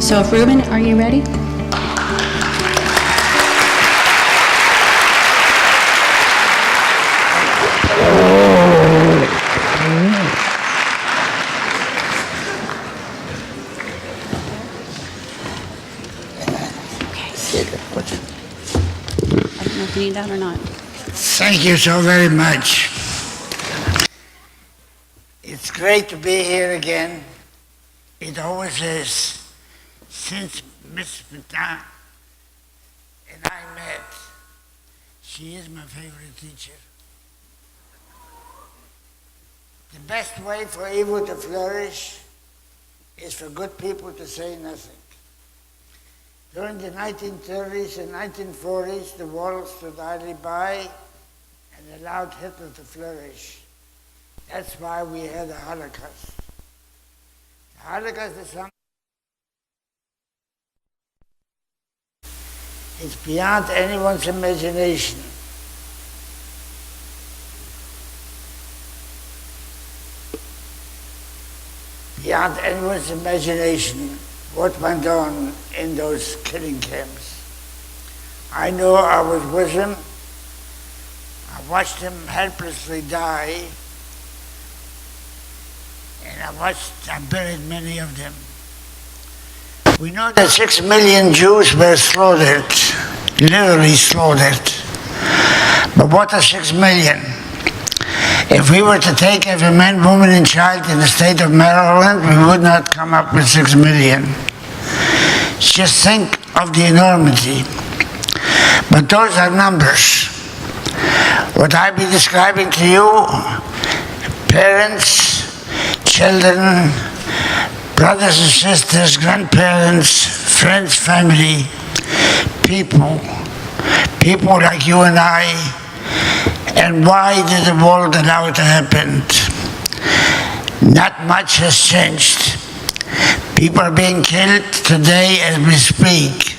So, Rubin, are you ready? I don't know if you need that or not. Thank you so very much. It's great to be here again. It always is. Since Miss Martin and I met, she is my favorite teacher. The best way for evil to flourish is for good people to say nothing. During the 1930s and 1940s, the world stood idly by and allowed Hitler to flourish. That's why we had a holocaust. The holocaust is something it's beyond anyone's imagination. Beyond anyone's imagination what went on in those killing camps. I know I was with him. I watched him helplessly die, and I buried many of them. We know that 6 million Jews were slaughtered, literally slaughtered. But what are 6 million? If we were to take every man, woman, and child in the state of Maryland, we would not come up with 6 million. Just think of the enormity. But those are numbers. What I be describing to you, parents, children, brothers and sisters, grandparents, friends, family, people like you and I. And why did the world allow it to happen? Not much has changed. People are being killed today as we speak,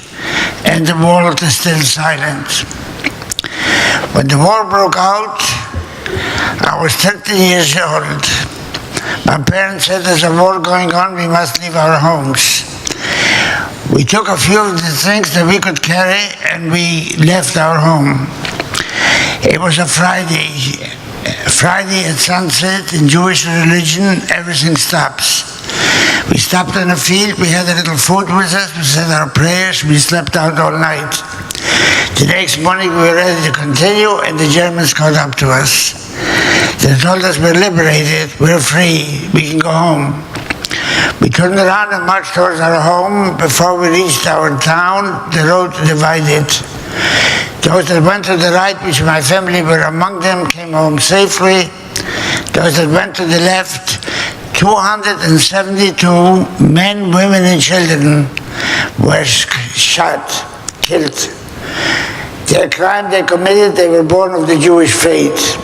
and the world is still silent. When the war broke out, I was 13 years old. My parents said, there's a war going on, we must leave our homes. We took a few of the things that we could carry and we left our home. It was a Friday at sunset. In Jewish religion, everything stops. We stopped in a field, we had a little food with us, we said our prayers, we slept out all night. The next morning we were ready to continue and the Germans caught up to us. They told us we're liberated, we're free, we can go home. We turned around and marched towards our home. Before we reached our town, the road divided. Those that went to the right, which my family were among them, came home safely. Those that went to the left, 272 men, women, and children were shot, killed. Their crime they committed, they were born of the Jewish faith.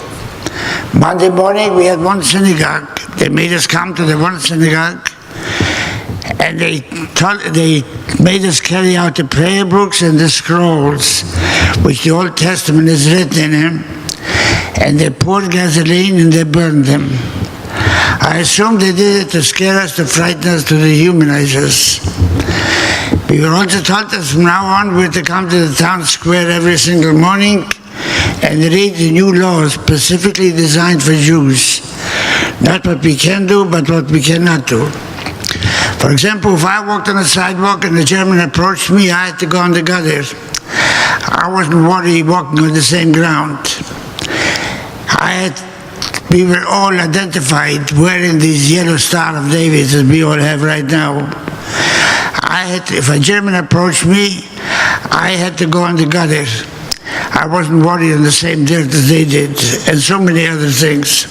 Monday morning, we had one synagogue. They made us come to the one synagogue, and they made us carry out the prayer books and the scrolls, which the Old Testament is written in, and they poured gasoline and they burned them. I assume they did it to scare us, to frighten us, to dehumanize us. We were also told that from now on we're to come to the town square every single morning and read the new laws specifically designed for Jews. Not what we can do, but what we cannot do. For example, if I walked on a sidewalk and a German approached me, I had to go on the gutter. I wasn't worried walking on the same ground. We were all identified wearing this yellow Star of David that we all have right now. If a German approached me, I had to go on the gutter. I wasn't worried on the same dirt as they did, and so many other things.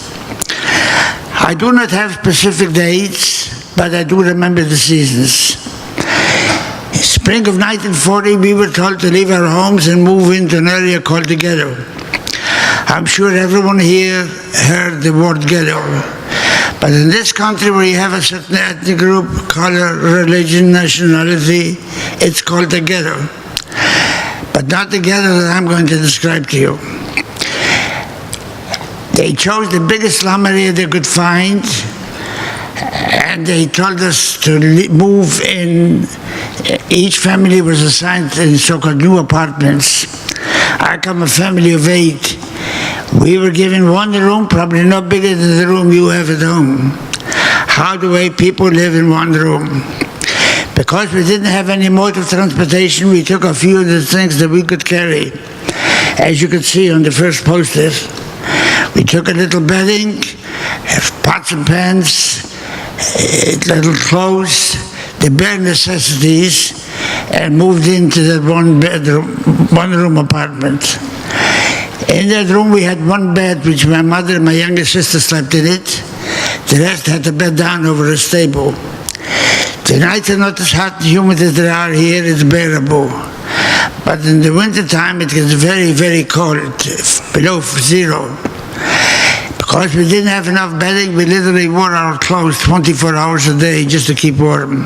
I do not have specific dates, but I do remember the seasons. Spring of 1940, we were told to leave our homes and move into an area called the ghetto. I'm sure everyone here heard the word ghetto. But in this country where you have a certain ethnic group, color, religion, nationality, it's called the ghetto. But not the ghetto that I'm going to describe to you. They chose the biggest slum area they could find, and they told us to move in Each family was assigned in so-called new apartments. I come a family of 8. We were given one room, probably no bigger than the room you have at home. How do 8 people live in one room? Because we didn't have any mode of transportation, we took a few of the things that we could carry. As you can see on the first poster, we took a little bedding, pots and pans, little clothes, the bare necessities, and moved into that one-room apartment. In that room we had one bed, which my mother and my younger sister slept in it. The rest had the bed down over a stable. The nights are not as hot and humid as they are here, it's bearable. But in the winter time it gets very, very cold, below 0. Because we didn't have enough bedding, we literally wore our clothes 24 hours a day just to keep warm.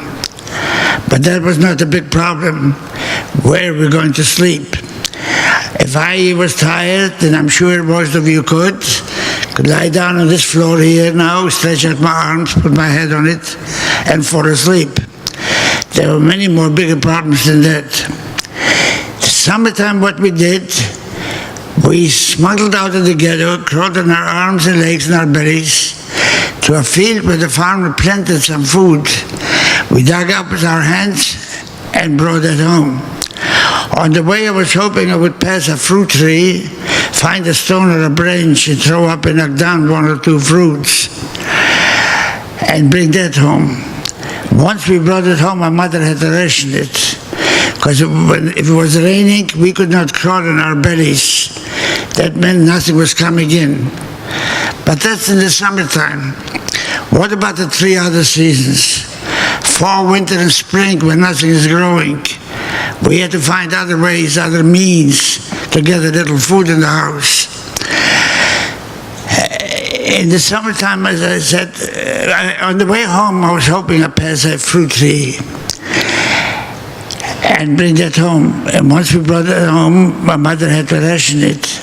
But that was not a big problem, where we're going to sleep. If I was tired, then I'm sure most of you could lie down on this floor here now, stretch out my arms, put my head on it, and fall asleep. There were many more bigger problems than that. The summertime, what we did, we smuggled out of the ghetto, crawled on our arms and legs and our bellies to a field where the farmer planted some food. We dug up with our hands and brought it home. On the way, I was hoping I would pass a fruit tree, find a stone or a branch and throw up and knock down 1 or 2 fruits and bring that home. Once we brought it home, my mother had to ration it, because if it was raining, we could not crawl on our bellies. That meant nothing was coming in. But that's in the summertime. What about the 3 other seasons? Fall, winter, and spring, when nothing is growing. We had to find other ways, other means to get a little food in the house. In the summertime, as I said, on the way home, I was hoping I'd pass a fruit tree and bring that home. And once we brought it home, my mother had to ration it.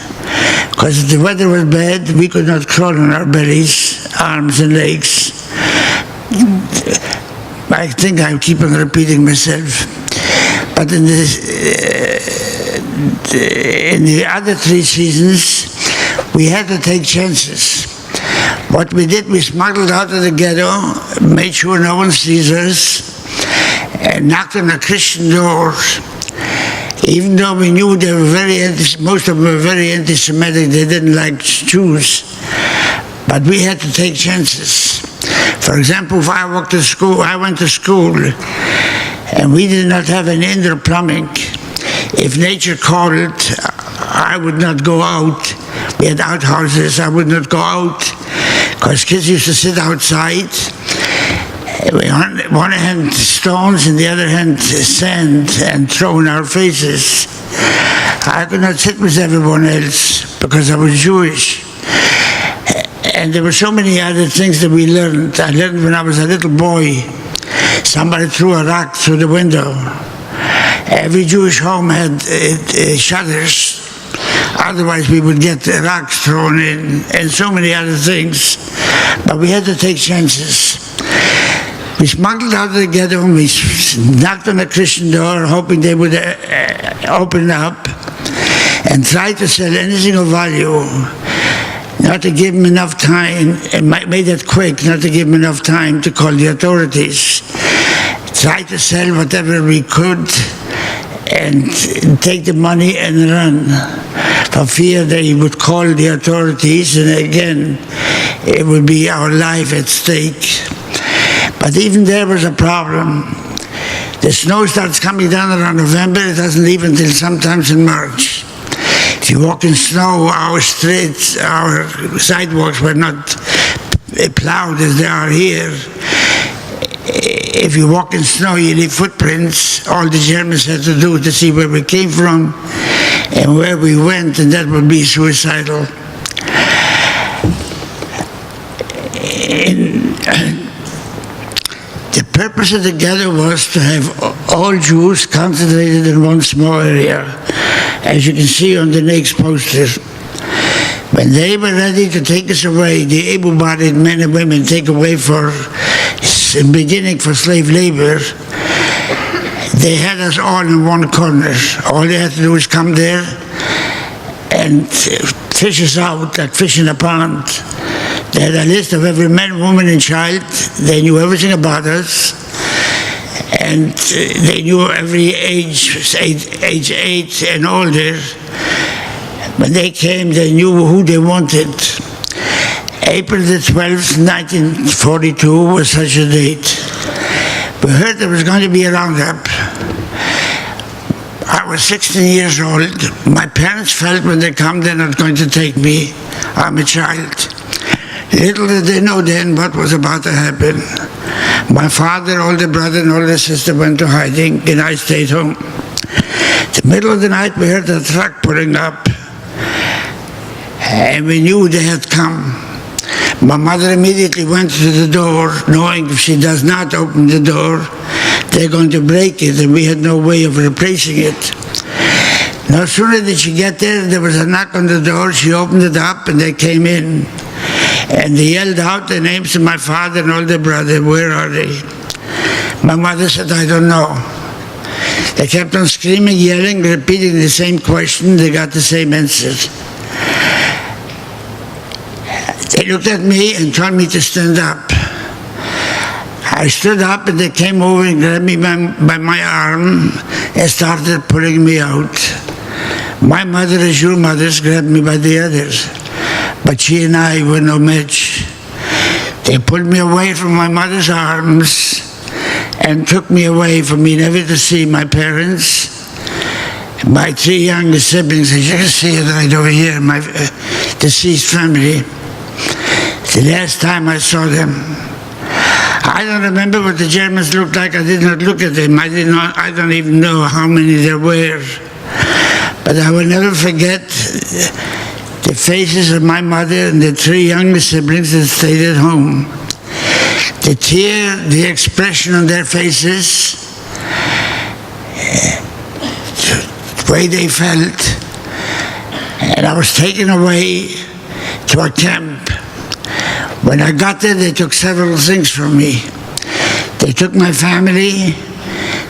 Because the weather was bad, we could not crawl on our bellies, arms and legs. I think I keep on repeating myself. But in the other 3 seasons, we had to take chances. What we did, we smuggled out of the ghetto, made sure no one sees us, and knocked on a Christian door. Even though we knew they were most of them were very anti-Semitic, they didn't like Jews. But we had to take chances. For example, if I went to school, and we did not have any indoor plumbing. If nature called, I would not go out. We had outhouses, I would not go out, because kids used to sit outside. One hand stones, and the other hand sand, and throw in our faces. I could not sit with everyone else, because I was Jewish. And there were so many other things that we learned. I learned when I was a little boy. Somebody threw a rock through the window. Every Jewish home had shutters. Otherwise, we would get rocks thrown in, and so many other things. But we had to take chances. We smuggled out of the ghetto, and we knocked on a Christian door, hoping they would open up, and tried to sell anything of value. Not to give them enough time, and made it quick, not to give them enough time to call the authorities. Tried to sell whatever we could and take the money and run, for fear they would call the authorities, and again, it would be our life at stake. But even there was a problem. The snow starts coming down around November, it doesn't leave until sometimes in March. If you walk in snow, our streets, our sidewalks were not plowed as they are here. If you walk in snow, you leave footprints. All the Germans had to do to see where we came from and where we went, and that would be suicidal. The purpose of the ghetto was to have all Jews concentrated in one small area, as you can see on the next poster. When they were ready to take us away, the able-bodied men and women take away beginning for slave labor, they had us all in one corner. All they had to do was come there and fish us out like fish in a pond. They had a list of every man, woman, and child. They knew everything about us. And they knew every age 8 and older. When they came, they knew who they wanted. April the 12th, 1942 was such a date. We heard there was going to be a roundup. I was 16 years old. My parents felt when they come, they're not going to take me. I'm a child. Little did they know then what was about to happen. My father, older brother, and older sister went to hiding, and I stayed home. The middle of the night, we heard a truck pulling up, and we knew they had come. My mother immediately went to the door, knowing if she does not open the door, they're going to break it, and we had no way of replacing it. No sooner did she get there was a knock on the door. She opened it up, and they came in. And they yelled out the names of my father and older brother. Where are they? My mother said, I don't know. They kept on screaming, yelling, repeating the same question. They got the same answer. They looked at me and told me to stand up. I stood up, and they came over and grabbed me by my arm and started pulling me out. My mother, as your mothers, grabbed me by the others. But she and I were no match. They pulled me away from my mother's arms and took me away from me never to see my parents, my 3 younger siblings, as you can see it right over here, my deceased family. The last time I saw them. I don't remember what the Germans looked like. I did not look at them. I don't even know how many there were. But I will never forget the faces of my mother and the 3 younger siblings that stayed at home. The tear, the expression on their faces, the way they felt. And I was taken away to a camp. When I got there, they took several things from me. They took my family,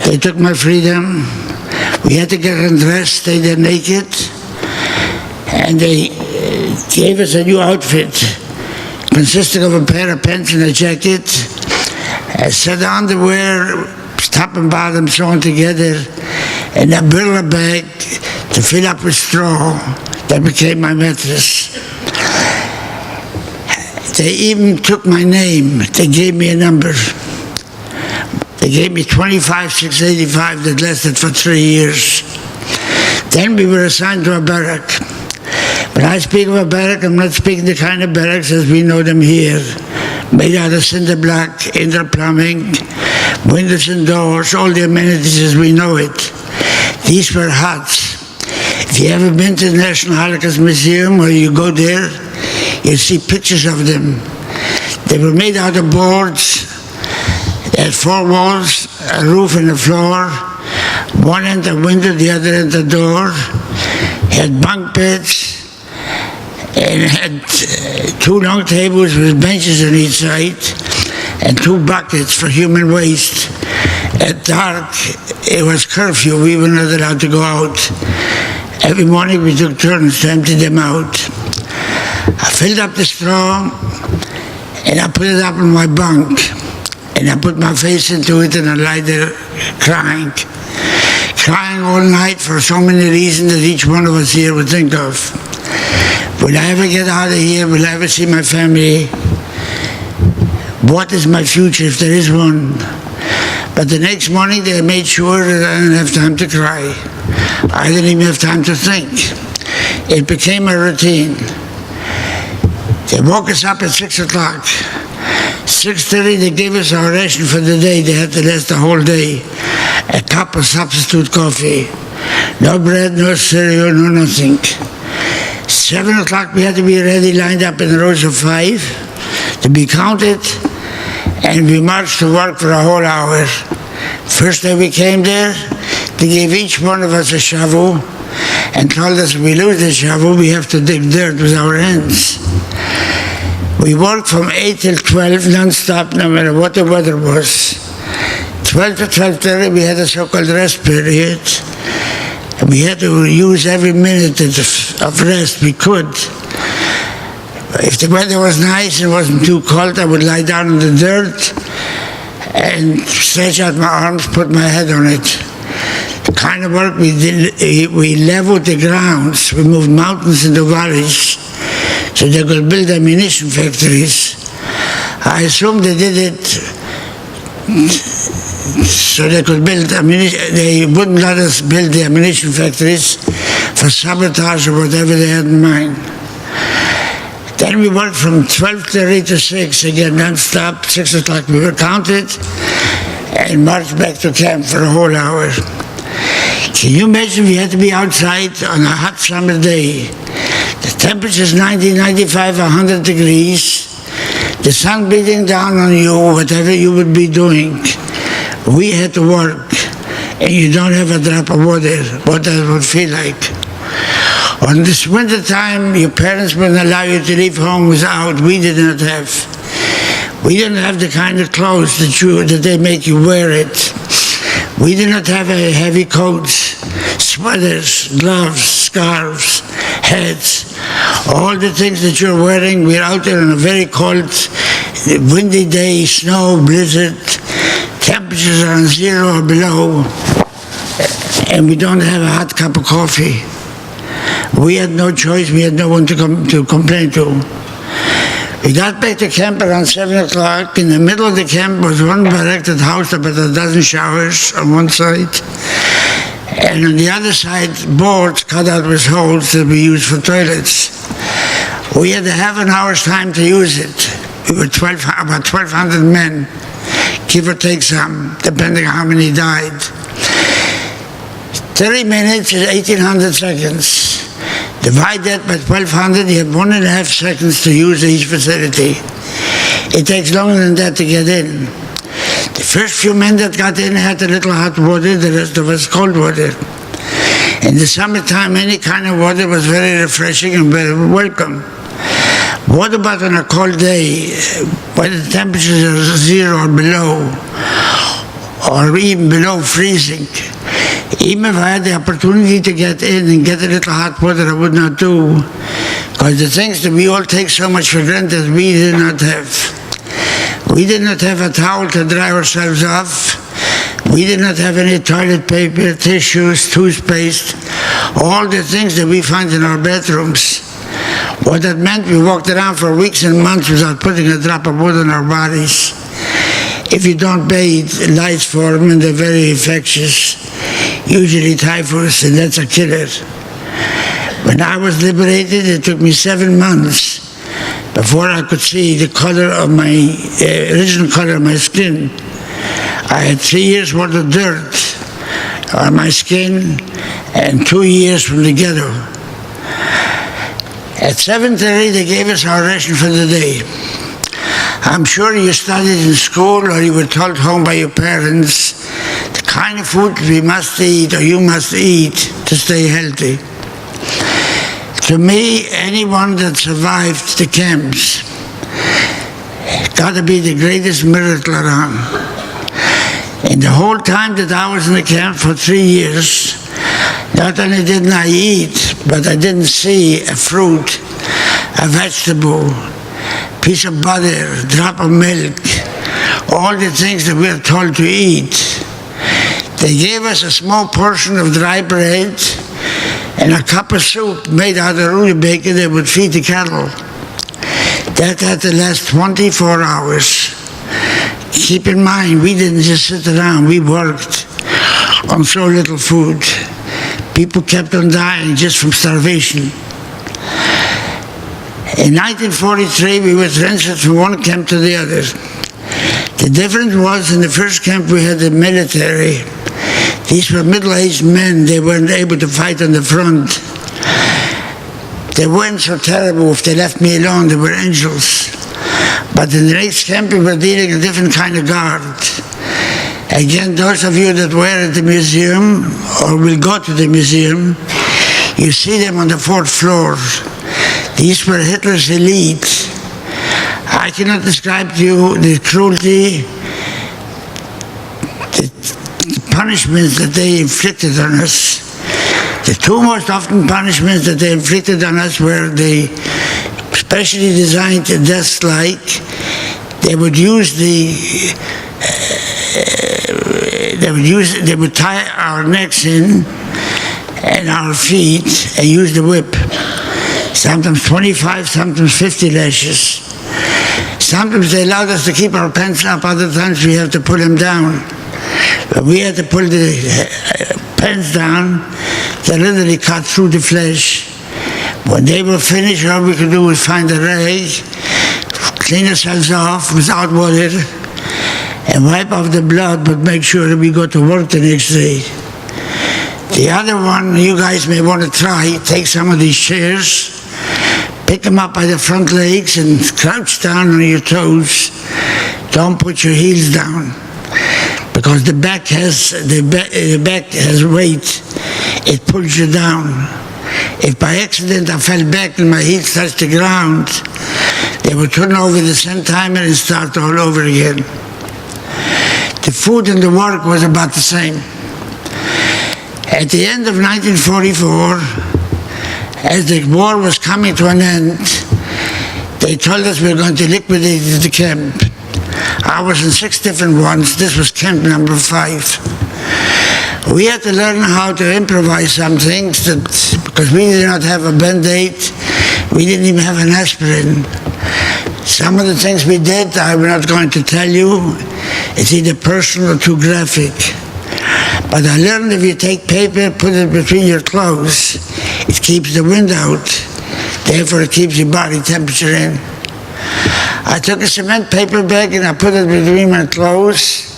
they took my freedom. We had to get undressed, stay there naked. And they gave us a new outfit consisting of a pair of pants and a jacket, a set of underwear, top and bottom sewn together, and a burlap bag to fill up with straw that became my mattress. They even took my name. They gave me a number. They gave me 25685 that lasted for 3 years. Then we were assigned to a barrack. When I speak of a barrack, I'm not speaking the kind of barracks as we know them here, made out of cinder block, indoor plumbing, windows and doors, all the amenities as we know it. These were huts. If you ever been to the National Holocaust Museum or you go there, you'll see pictures of them. They were made out of boards. They had 4 walls, a roof and a floor, one end a window, the other end a door. Had bunk beds, and had 2 long tables with benches on each side, and 2 buckets for human waste. At dark, it was curfew. We were not allowed to go out. Every morning we took turns to empty them out. I filled up the straw, and I put it up on my bunk, and I put my face into it, and I lay there crying all night for so many reasons that each one of us here would think of. Will I ever get out of here? Will I ever see my family? What is my future, if there is one? But the next morning they made sure that I didn't have time to cry. I didn't even have time to think. It became a routine. They woke us up at 6 o'clock. 6:30 they gave us our ration for the day. They had to last the whole day. A cup of substitute coffee. No bread, no cereal, no nothing. 7 o'clock we had to be ready, lined up in rows of 5 to be counted, and we marched to work for a whole hour. First day we came there, they gave each one of us a shovel and told us if we lose the shovel we have to dig dirt with our hands. We worked from 8 till 12 non-stop, no matter what the weather was. 12 to 12:30 we had a so-called rest period. And we had to use every minute of rest we could. If the weather was nice and wasn't too cold, I would lie down in the dirt and stretch out my arms, put my head on it. The kind of work we did, we leveled the grounds, we moved mountains into valleys so they could build ammunition factories. I assume they did it so they could build ammunition. They wouldn't let us build the ammunition factories for sabotage or whatever they had in mind. Then we worked from 12:30 to 6, again non-stop. 6 o'clock we were counted and marched back to camp for a whole hour. Can you imagine we had to be outside on a hot summer day? The temperature is 90, 95, 100 degrees. The sun beating down on you, whatever you would be doing. We had to work, and you don't have a drop of water, what that would feel like. On this winter time, your parents wouldn't allow you to leave home without. We did not have. We didn't have the kind of clothes that they make you wear it. We did not have heavy coats, sweaters, gloves, scarves, hats. All the things that you're wearing, we're out there on a very cold, windy day, snow, blizzard, temperatures are on 0 or below, and we don't have a hot cup of coffee. We had no choice, we had no one to complain to. We got back to camp around 7 o'clock. In the middle of the camp was one erected house, about a dozen showers on one side. And on the other side, boards cut out with holes that we use for toilets. We had a half an hour's time to use it. We were about 1,200 men, give or take some, depending on how many died. 30 minutes is 1,800 seconds. Divide that by 1,200, you have 1.5 seconds to use each facility. It takes longer than that to get in. The first few men that got in had a little hot water, the rest of us cold water. In the summertime, any kind of water was very refreshing and very welcome. What about on a cold day, when the temperatures are 0 or below, or even below freezing? Even if I had the opportunity to get in and get a little hot water, I would not do. Because the things that we all take so much for granted, we did not have. We did not have a towel to dry ourselves off. We did not have any toilet paper, tissues, toothpaste, all the things that we find in our bedrooms. What that meant, we walked around for weeks and months without putting a drop of water in our bodies. If you don't bathe, lice form and they're very infectious, usually typhus, and that's a killer. When I was liberated, it took me 7 months before I could see the color of my, original color of my skin. I had 3 years worth of dirt on my skin and 2 years from the ghetto. At 7:30, they gave us our ration for the day. I'm sure you studied in school or you were told home by your parents the kind of food we must eat or you must eat to stay healthy. To me, anyone that survived the camps got to be the greatest miracle around. In the whole time that I was in the camp for 3 years, not only didn't I eat, but I didn't see a fruit, a vegetable, piece of butter, drop of milk, all the things that we are told to eat. They gave us a small portion of dry bread and a cup of soup made out of rutabaga that would feed the cattle. That had to last 24 hours. Keep in mind, we didn't just sit around, we worked on so little food. People kept on dying just from starvation. In 1943, we were transferred from one camp to the other. The difference was, in the first camp we had the military. These were middle-aged men. They weren't able to fight on the front. They weren't so terrible. If they left me alone, they were angels. But in the next camp, we were dealing a different kind of guard. Again, those of you that were at the museum or will go to the museum, you see them on the 4th floor. These were Hitler's elite. I cannot describe to you the cruelty, the punishments that they inflicted on us. The two most often punishments that they inflicted on us were the specially designed deaths like they would tie our necks in and our feet and use the whip. Sometimes 25, sometimes 50 lashes. Sometimes they allowed us to keep our pants up, other times we have to pull them down. But we had to pull the pants down, they literally cut through the flesh. When they were finished, all we could do was find a rag, clean ourselves off without water, and wipe off the blood, but make sure that we go to work the next day. The other one you guys may want to try, take some of these chairs, pick them up by the front legs and crouch down on your toes. Don't put your heels down, because the back has weight. It pulls you down. If by accident I fell back and my heels touched the ground, they would turn over the same timer and start all over again. The food and the work was about the same. At the end of 1944, as the war was coming to an end, they told us we were going to liquidate the camp. I was in 6 different ones. This was camp number 5. We had to learn how to improvise some things because we did not have a Band-Aid. We didn't even have an aspirin. Some of the things we did, I'm not going to tell you. It's either personal or too graphic. But I learned if you take paper, put it between your clothes, it keeps the wind out. Therefore, it keeps your body temperature in. I took a cement paper bag and I put it between my clothes.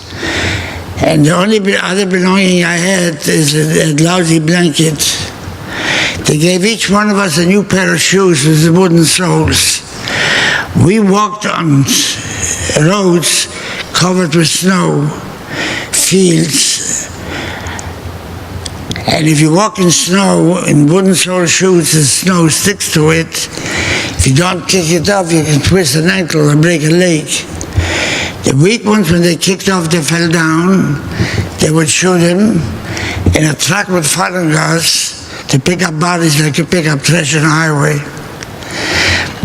And the only other belonging I had is a lousy blanket. They gave each one of us a new pair of shoes with the wooden soles. We walked on roads covered with snow, fields. And if you walk in snow, in wooden sole shoes, the snow sticks to it. If you don't kick it off, you can twist an ankle or break a leg. The weak ones, when they kicked off, they fell down. They would shoot them in a truck with fire gas to pick up bodies like you pick up trash on a highway.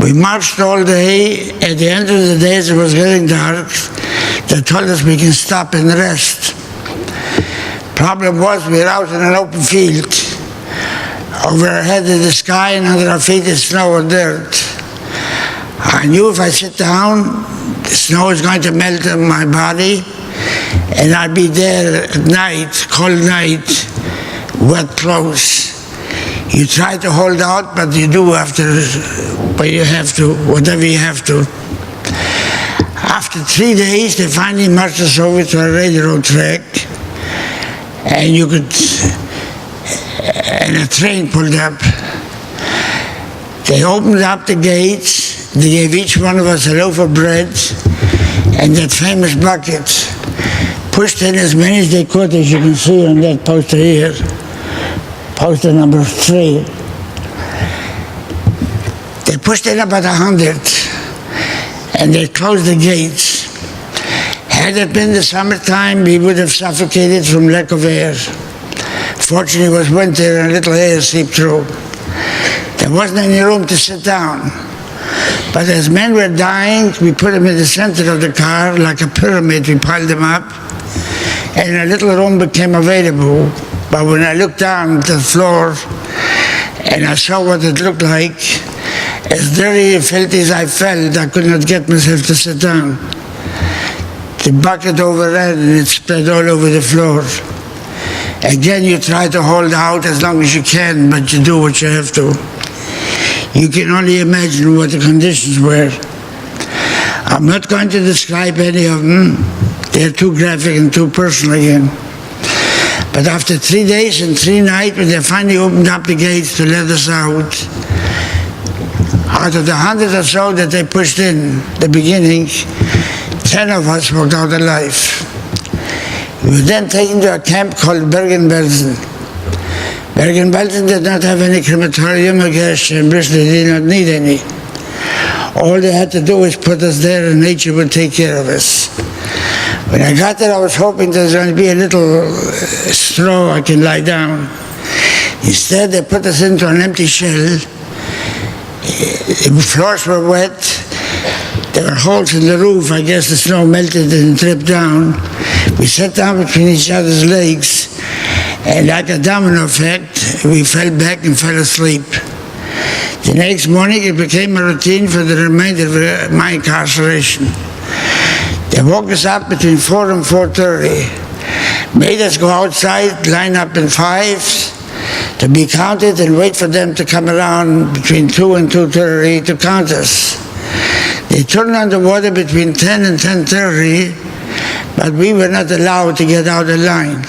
We marched all day. At the end of the day, as it was getting dark, they told us we can stop and rest. Problem was, we were out in an open field. Over our head is the sky, and under our feet is snow or dirt. I knew if I sit down, the snow is going to melt on my body, and I'd be there at night, cold night, wet clothes. You try to hold out, but you do after, but you have to, whatever you have to. After 3 days, they finally marched us over to a railroad track, and a train pulled up. They opened up the gates. They gave each one of us a loaf of bread and that famous bucket. Pushed in as many as they could, as you can see on that poster here. Poster number 3. They pushed in about 100, and they closed the gates. Had it been the summertime, we would have suffocated from lack of air. Fortunately, it was winter and a little air seeped through. There wasn't any room to sit down. But as men were dying, we put them in the center of the car, like a pyramid. We piled them up, and a little room became available. But when I looked down at the floor, and I saw what it looked like, as dirty and filthy as I felt, I could not get myself to sit down. The bucket overran and it spread all over the floor. Again, you try to hold out as long as you can, but you do what you have to. You can only imagine what the conditions were. I'm not going to describe any of them. They're too graphic and too personal again. But after 3 days and 3 nights, when they finally opened up the gates to let us out of the 100 or so that they pushed in the beginning, 10 of us walked out alive. We were then taken to a camp called Bergen-Belsen. Bergen-Belsen did not have any crematorium or gas chambers. They did not need any. All they had to do was put us there and nature would take care of us. When I got there, I was hoping there's going to be a little straw I can lie down. Instead, they put us into an empty shell. The floors were wet. There were holes in the roof. I guess the snow melted and dripped down. We sat down between each other's legs, and like a domino effect, we fell back and fell asleep. The next morning, it became a routine for the remainder of my incarceration. They woke us up between 4 and 4:30, made us go outside, line up in fives, to be counted and wait for them to come around between 2 and 2:30 to count us. They turned on the water between 10 and 10:30, but we were not allowed to get out of line.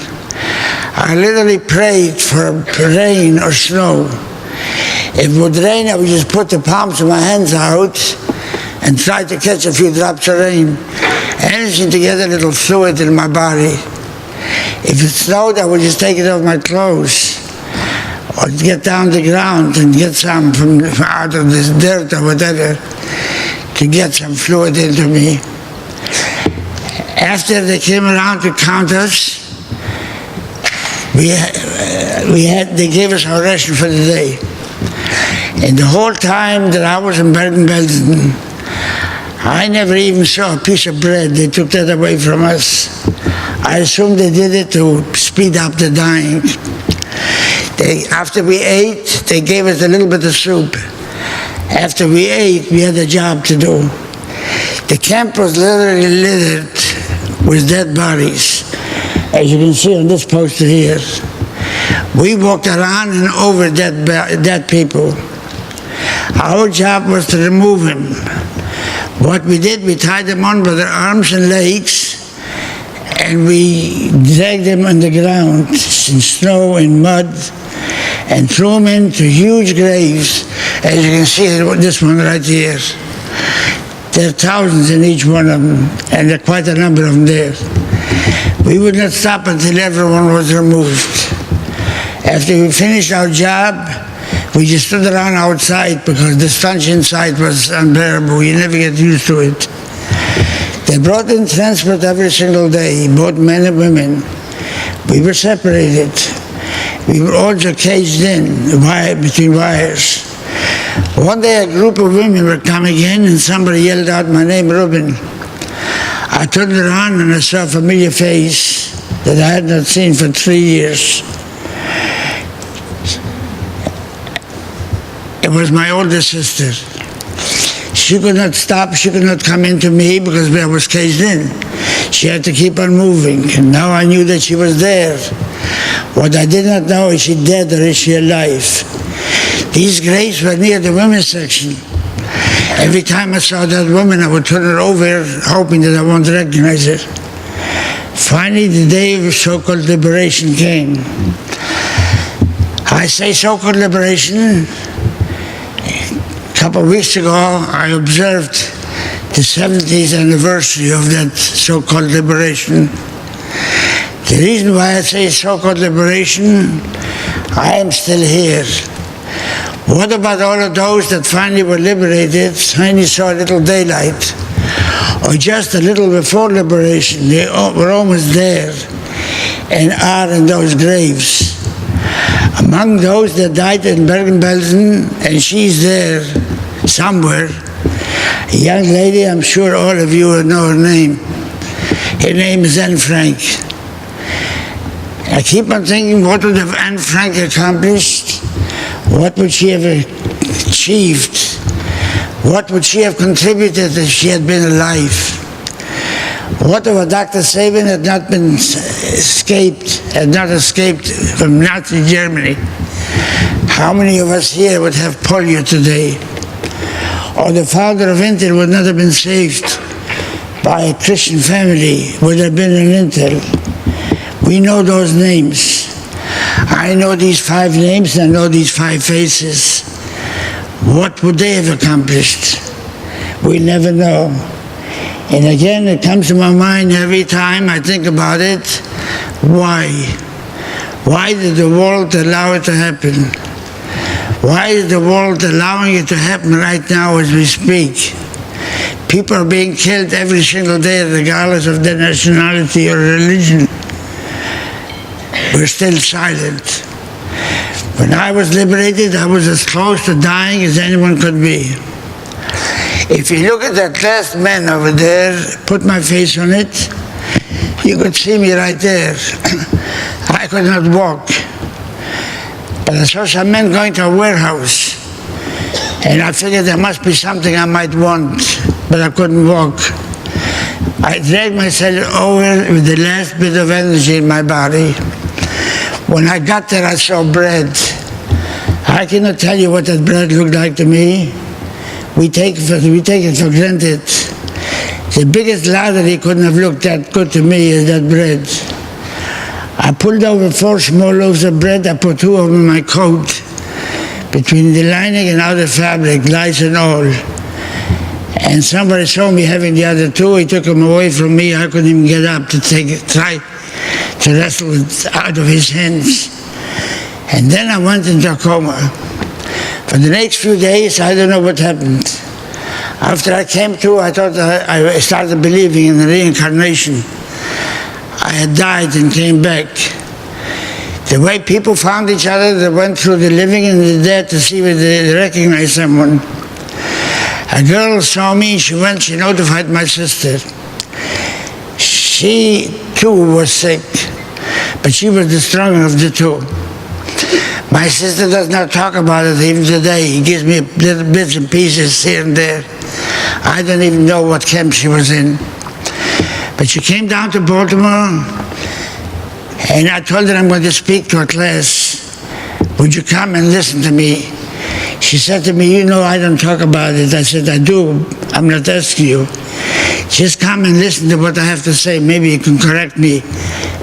I literally prayed for rain or snow. If it would rain, I would just put the palms of my hands out and try to catch a few drops of rain, anything to get a little fluid in my body. If it snowed, I would just take it off my clothes or get down the ground and get some from out of this dirt or whatever to get some fluid into me. After they came around to count us, they gave us our ration for the day. And the whole time that I was in Bergen-Belsen, I never even saw a piece of bread. They took that away from us. I assume they did it to speed up the dying. After we ate, they gave us a little bit of soup. After we ate, we had a job to do. The camp was literally littered with dead bodies, as you can see on this poster here. We walked around and over dead people. Our job was to remove them. What we did, we tied them on by their arms and legs, and we dragged them on the ground in snow and mud and threw them into huge graves, as you can see this one right here. There are thousands in each one of them, and there are quite a number of them there. We would not stop until everyone was removed. After we finished our job, we just stood around outside because the stench inside was unbearable. You never get used to it. They brought in transport every single day, both men and women. We were separated. We were also caged in between wires. One day a group of women were coming in and somebody yelled out my name, Rubin. I turned around and I saw a familiar face that I had not seen for 3 years. It was my older sister. She could not stop, she could not come into me because I was caged in. She had to keep on moving, and now I knew that she was there. What I did not know, is she dead or is she alive? These graves were near the women's section. Every time I saw that woman, I would turn her over, hoping that I won't recognize her. Finally, the day of so-called liberation came. I say so-called liberation. A couple of weeks ago, I observed the 70th anniversary of that so-called liberation. The reason why I say so-called liberation, I am still here. What about all of those that finally were liberated, finally saw a little daylight, or just a little before liberation, they were almost there and are in those graves? Among those that died in Bergen-Belsen, and she's there somewhere, a young lady, I'm sure all of you will know her name. Her name is Anne Frank. I keep on thinking, what would have Anne Frank accomplished? What would she have achieved? What would she have contributed if she had been alive? What if Dr. Sabin had not escaped from Nazi Germany? How many of us here would have polio today? Or the founder of Intel would not have been saved by a Christian family, would have been an Intel. We know those names. I know these 5 names, I know these 5 faces. What would they have accomplished? We never know. And again, it comes to my mind every time I think about it. Why? Why did the world allow it to happen? Why is the world allowing it to happen right now as we speak? People are being killed every single day, regardless of their nationality or religion. We're still silent. When I was liberated, I was as close to dying as anyone could be. If you look at that last man over there, put my face on it, you could see me right there. I could not walk. But I saw some men going to a warehouse, and I figured there must be something I might want, but I couldn't walk. I dragged myself over with the last bit of energy in my body. When I got there, I saw bread. I cannot tell you what that bread looked like to me. We take it for granted. The biggest lottery couldn't have looked that good to me as that bread. I pulled over 4 small loaves of bread. I put 2 of them in my coat, between the lining and outer fabric, lice and all. And somebody saw me having the other 2. He took them away from me. I couldn't even get up to try to wrestle it out of his hands. And then I went into a coma. For the next few days, I don't know what happened. After I came to, I thought I started believing in reincarnation. I had died and came back. The way people found each other, they went through the living and the dead to see if they recognized someone. A girl saw me, she notified my sister. She too was sick, but she was the stronger of the 2. My sister does not talk about it even today. He gives me little bits and pieces here and there. I don't even know what camp she was in. But she came down to Baltimore, and I told her I'm going to speak to a class. Would you come and listen to me? She said to me, you know, I don't talk about it. I said, I do. I'm not asking you. Just come and listen to what I have to say. Maybe you can correct me,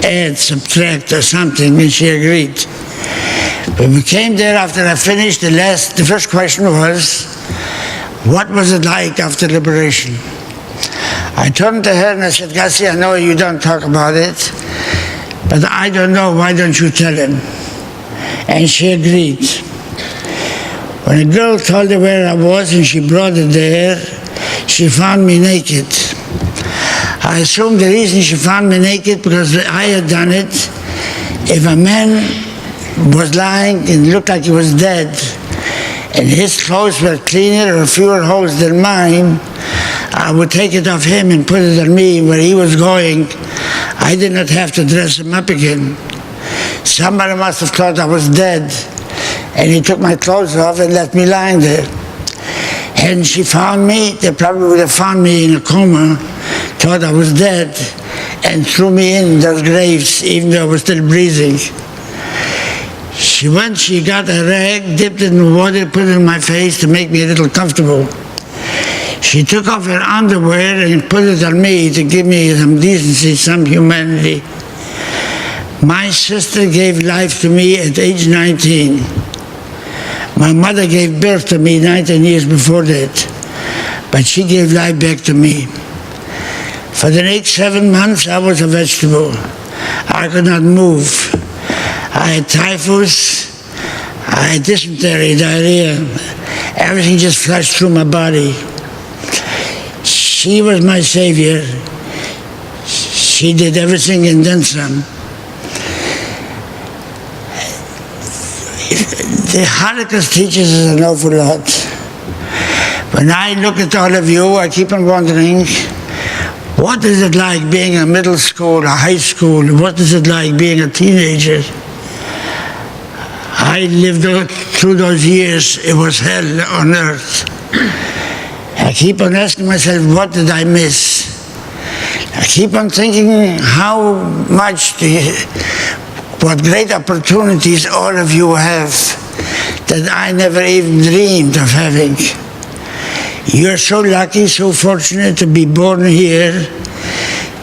add, subtract, or something. And she agreed. When we came there after I finished, the first question was, what was it like after liberation? I turned to her and I said, Gassi, I know you don't talk about it, but I don't know, why don't you tell him? And she agreed. When a girl told her where I was and she brought it there, she found me naked. I assumed the reason she found me naked because I had done it. If a man was lying and looked like he was dead, and his clothes were cleaner or fewer holes than mine, I would take it off him and put it on me where he was going. I did not have to dress him up again. Somebody must have thought I was dead, and he took my clothes off and left me lying there. And she found me, they probably would have found me in a coma, thought I was dead, and threw me in those graves even though I was still breathing. She got a rag, dipped it in water, put it in my face to make me a little comfortable. She took off her underwear and put it on me to give me some decency, some humanity. My sister gave life to me at age 19. My mother gave birth to me 19 years before that, but she gave life back to me. For the next 7 months, I was a vegetable. I could not move. I had typhus, I had dysentery, diarrhea. Everything just flushed through my body. She was my savior. She did everything and then some. The Holocaust teaches us an awful lot. When I look at all of you, I keep on wondering, what is it like being a middle school, a high school? What is it like being a teenager? I lived through those years. It was hell on earth. I keep on asking myself, what did I miss? I keep on thinking what great opportunities all of you have that I never even dreamed of having. You're so lucky, so fortunate to be born here,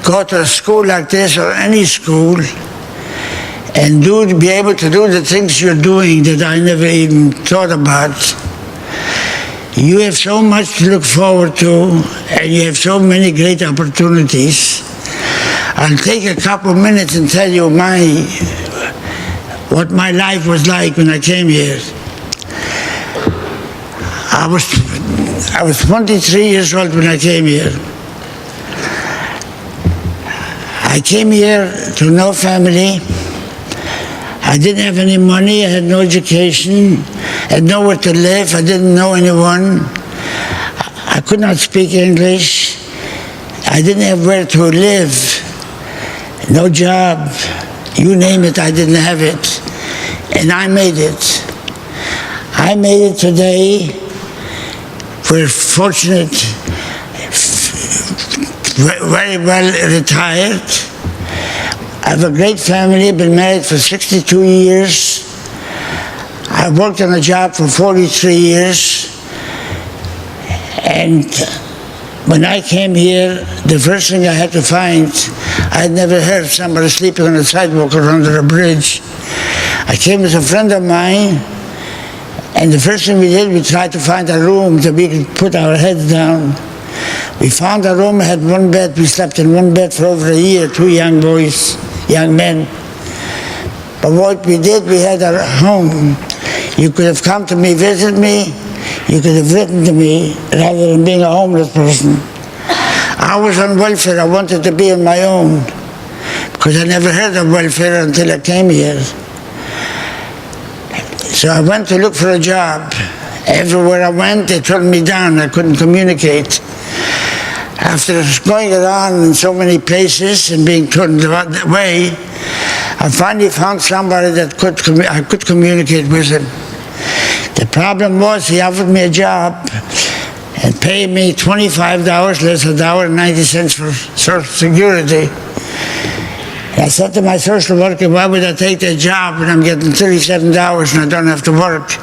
go to a school like this or any school, and be able to do the things you're doing that I never even thought about. You have so much to look forward to, and you have so many great opportunities. I'll take a couple minutes and tell you what my life was like when I came here. I was I was 23 years old when I came here. I came here to no family. I didn't have any money. I had no education. I had nowhere to live. I didn't know anyone. I could not speak English. I didn't have where to live. No job. You name it, I didn't have it. And I made it. I made it today. We're fortunate, very well retired. I have a great family, been married for 62 years. I worked on a job for 43 years. And when I came here, the first thing I had to find, I had never heard somebody sleeping on a sidewalk or under a bridge. I came with a friend of mine, and the first thing we did, we tried to find a room that we could put our heads down. We found a room, had one bed. We slept in one bed for over a year, two young boys, young men. But what we did, we had our home. You could have come to me, visit me. You could have written to me rather than being a homeless person. I was on welfare. I wanted to be on my own because I never heard of welfare until I came here. So I went to look for a job. Everywhere I went, they turned me down. I couldn't communicate. After going around in so many places and being turned away, I finally found somebody that I could communicate with him. The problem was he offered me a job and paid me $25 less $1.90 for Social Security. I said to my social worker, why would I take that job when I'm getting $37 and I don't have to work?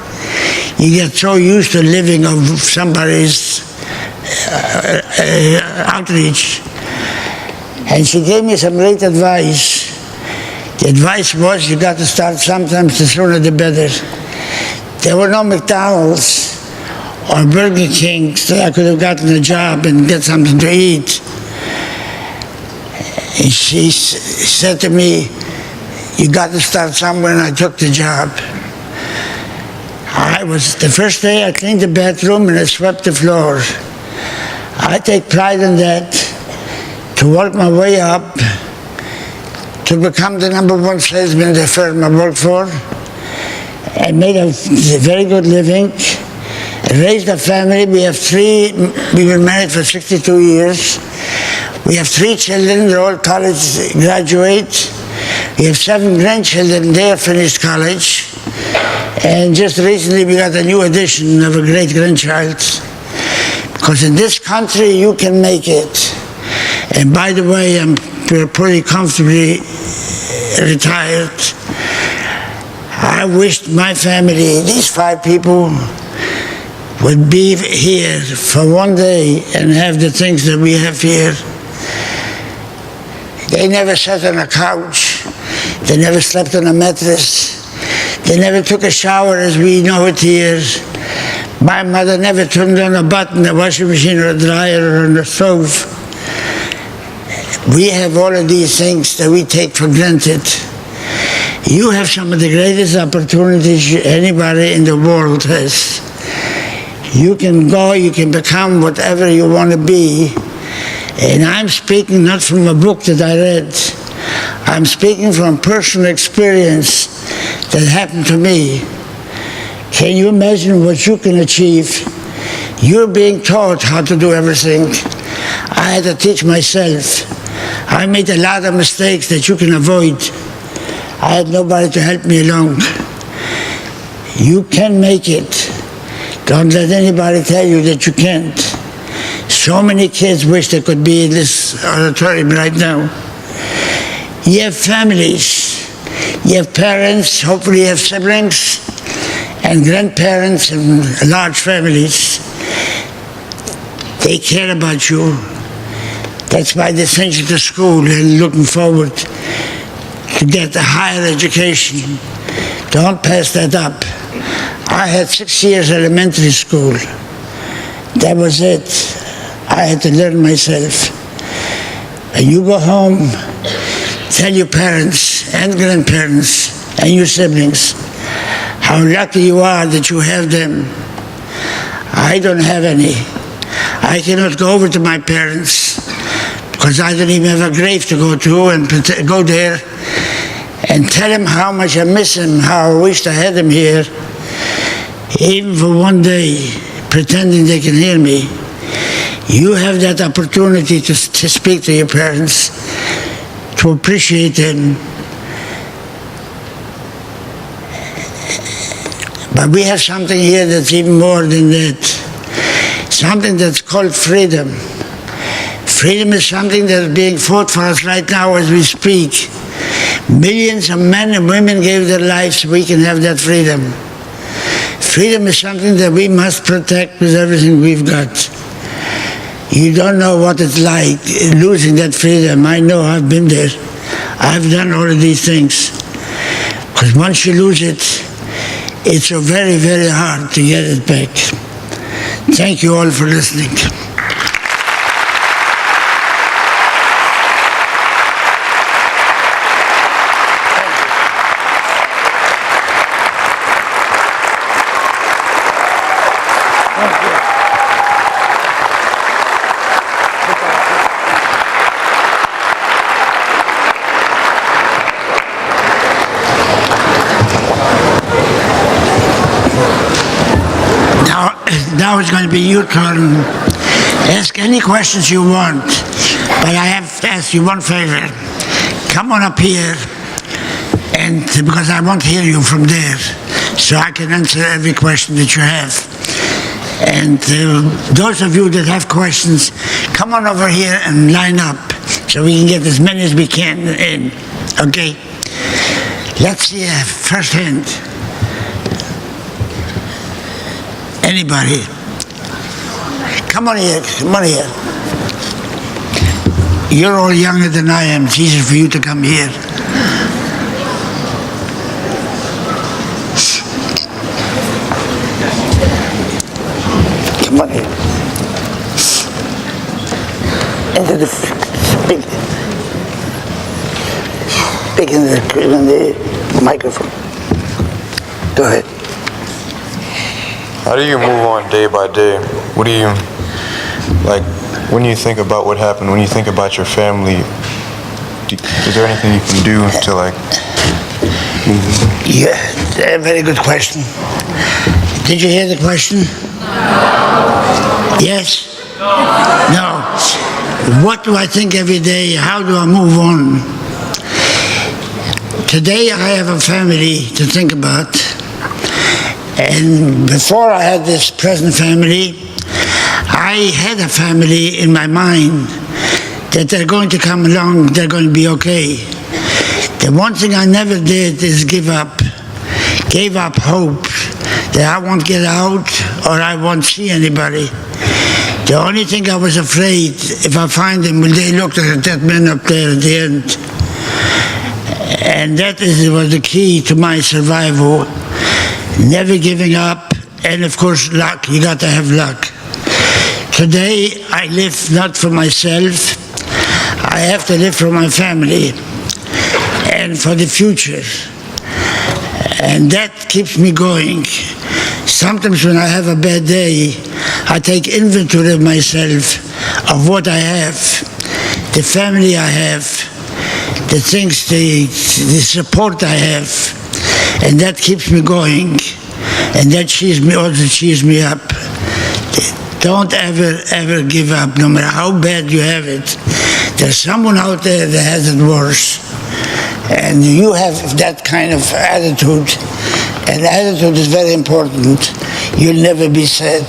You get so used to living off somebody's outreach. And she gave me some great advice. The advice was you got to start sometimes, the sooner the better. There were no McDonald's or Burger King, so I could have gotten a job and get something to eat. And she said to me, you got to start somewhere, and I took the job. The first day I cleaned the bathroom and I swept the floor. I take pride in that, to work my way up, to become the #1 salesman in the firm I worked for, and made a very good living. I raised a family. We were married for 62 years. We have 3 children, they're all college graduates. We have 7 grandchildren, they have finished college. And just recently we got a new addition of a great grandchild. Because in this country you can make it. And by the way, I'm pretty comfortably retired. I wished my family, these 5 people, would be here for one day and have the things that we have here. They never sat on a couch. They never slept on a mattress. They never took a shower as we know it here. My mother never turned on a button, a washing machine or a dryer or on the stove. We have all of these things that we take for granted. You have some of the greatest opportunities anybody in the world has. You can go, you can become whatever you want to be. And I'm speaking not from a book that I read. I'm speaking from personal experience that happened to me. Can you imagine what you can achieve? You're being taught how to do everything. I had to teach myself. I made a lot of mistakes that you can avoid. I had nobody to help me along. You can make it. Don't let anybody tell you that you can't. So many kids wish they could be in this auditorium right now. You have families. You have parents, hopefully you have siblings, and grandparents and large families. They care about you. That's why they send you to school and looking forward to get a higher education. Don't pass that up. I had 6 years elementary school. That was it. I had to learn myself. And you go home, tell your parents and grandparents and your siblings how lucky you are that you have them. I don't have any. I cannot go over to my parents because I don't even have a grave to go to and go there and tell him how much I miss him, how I wished I had him here, even for one day, pretending they can hear me. You have that opportunity to speak to your parents, to appreciate them. But we have something here that's even more than that. Something that's called freedom. Freedom is something that's being fought for us right now as we speak. Millions of men and women gave their lives so we can have that freedom. Freedom is something that we must protect with everything we've got. You don't know what it's like losing that freedom. I know, I've been there. I've done all of these things. Because once you lose it, it's so very, very hard to get it back. Thank you all for listening. Now it's going to be your turn. Ask any questions you want, but I have to ask you one favor. Come on up here, and because I want to hear you from there, so I can answer every question that you have. And those of you that have questions, come on over here and line up, so we can get as many as we can in. Okay? Let's see first hand. Anybody? Come on here, come on here. You're all younger than I am. It's easier for you to come here. Come on here. Into the speak in the microphone. Go ahead. How do you move on day by day? What do you, like, when you think about what happened, when you think about your family, is there anything you can do to, like, move on? Yeah, very good question. Did you hear the question? Yes? No. What do I think every day? How do I move on? Today I have a family to think about. And before I had this present family, I had a family in my mind that they're going to come along, they're going to be okay. The one thing I never did is gave up hope that I won't get out or I won't see anybody. The only thing I was afraid, if I find them, will they look at that man up there at the end? And that was the key to my survival. Never giving up, and of course luck. You got to have luck. Today I live not for myself. I have to live for my family and for the future. And that keeps me going. Sometimes when I have a bad day, I take inventory of myself, of what I have, the family I have, the things, the support I have. And that keeps me going, and that also cheers me up. Don't ever give up, no matter how bad you have it. There's someone out there that has it worse. And you have that kind of attitude, and attitude is very important. You'll never be sad.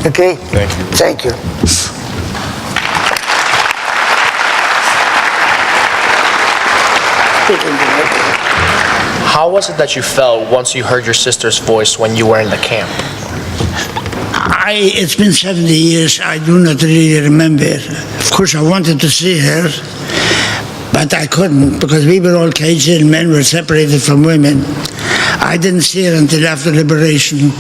Okay? Thank you. Thank you. How was it that you felt once you heard your sister's voice when you were in the camp? It's been 70 years. I do not really remember. Of course, I wanted to see her, but I couldn't because we were all caged in. Men were separated from women. I didn't see her until after liberation,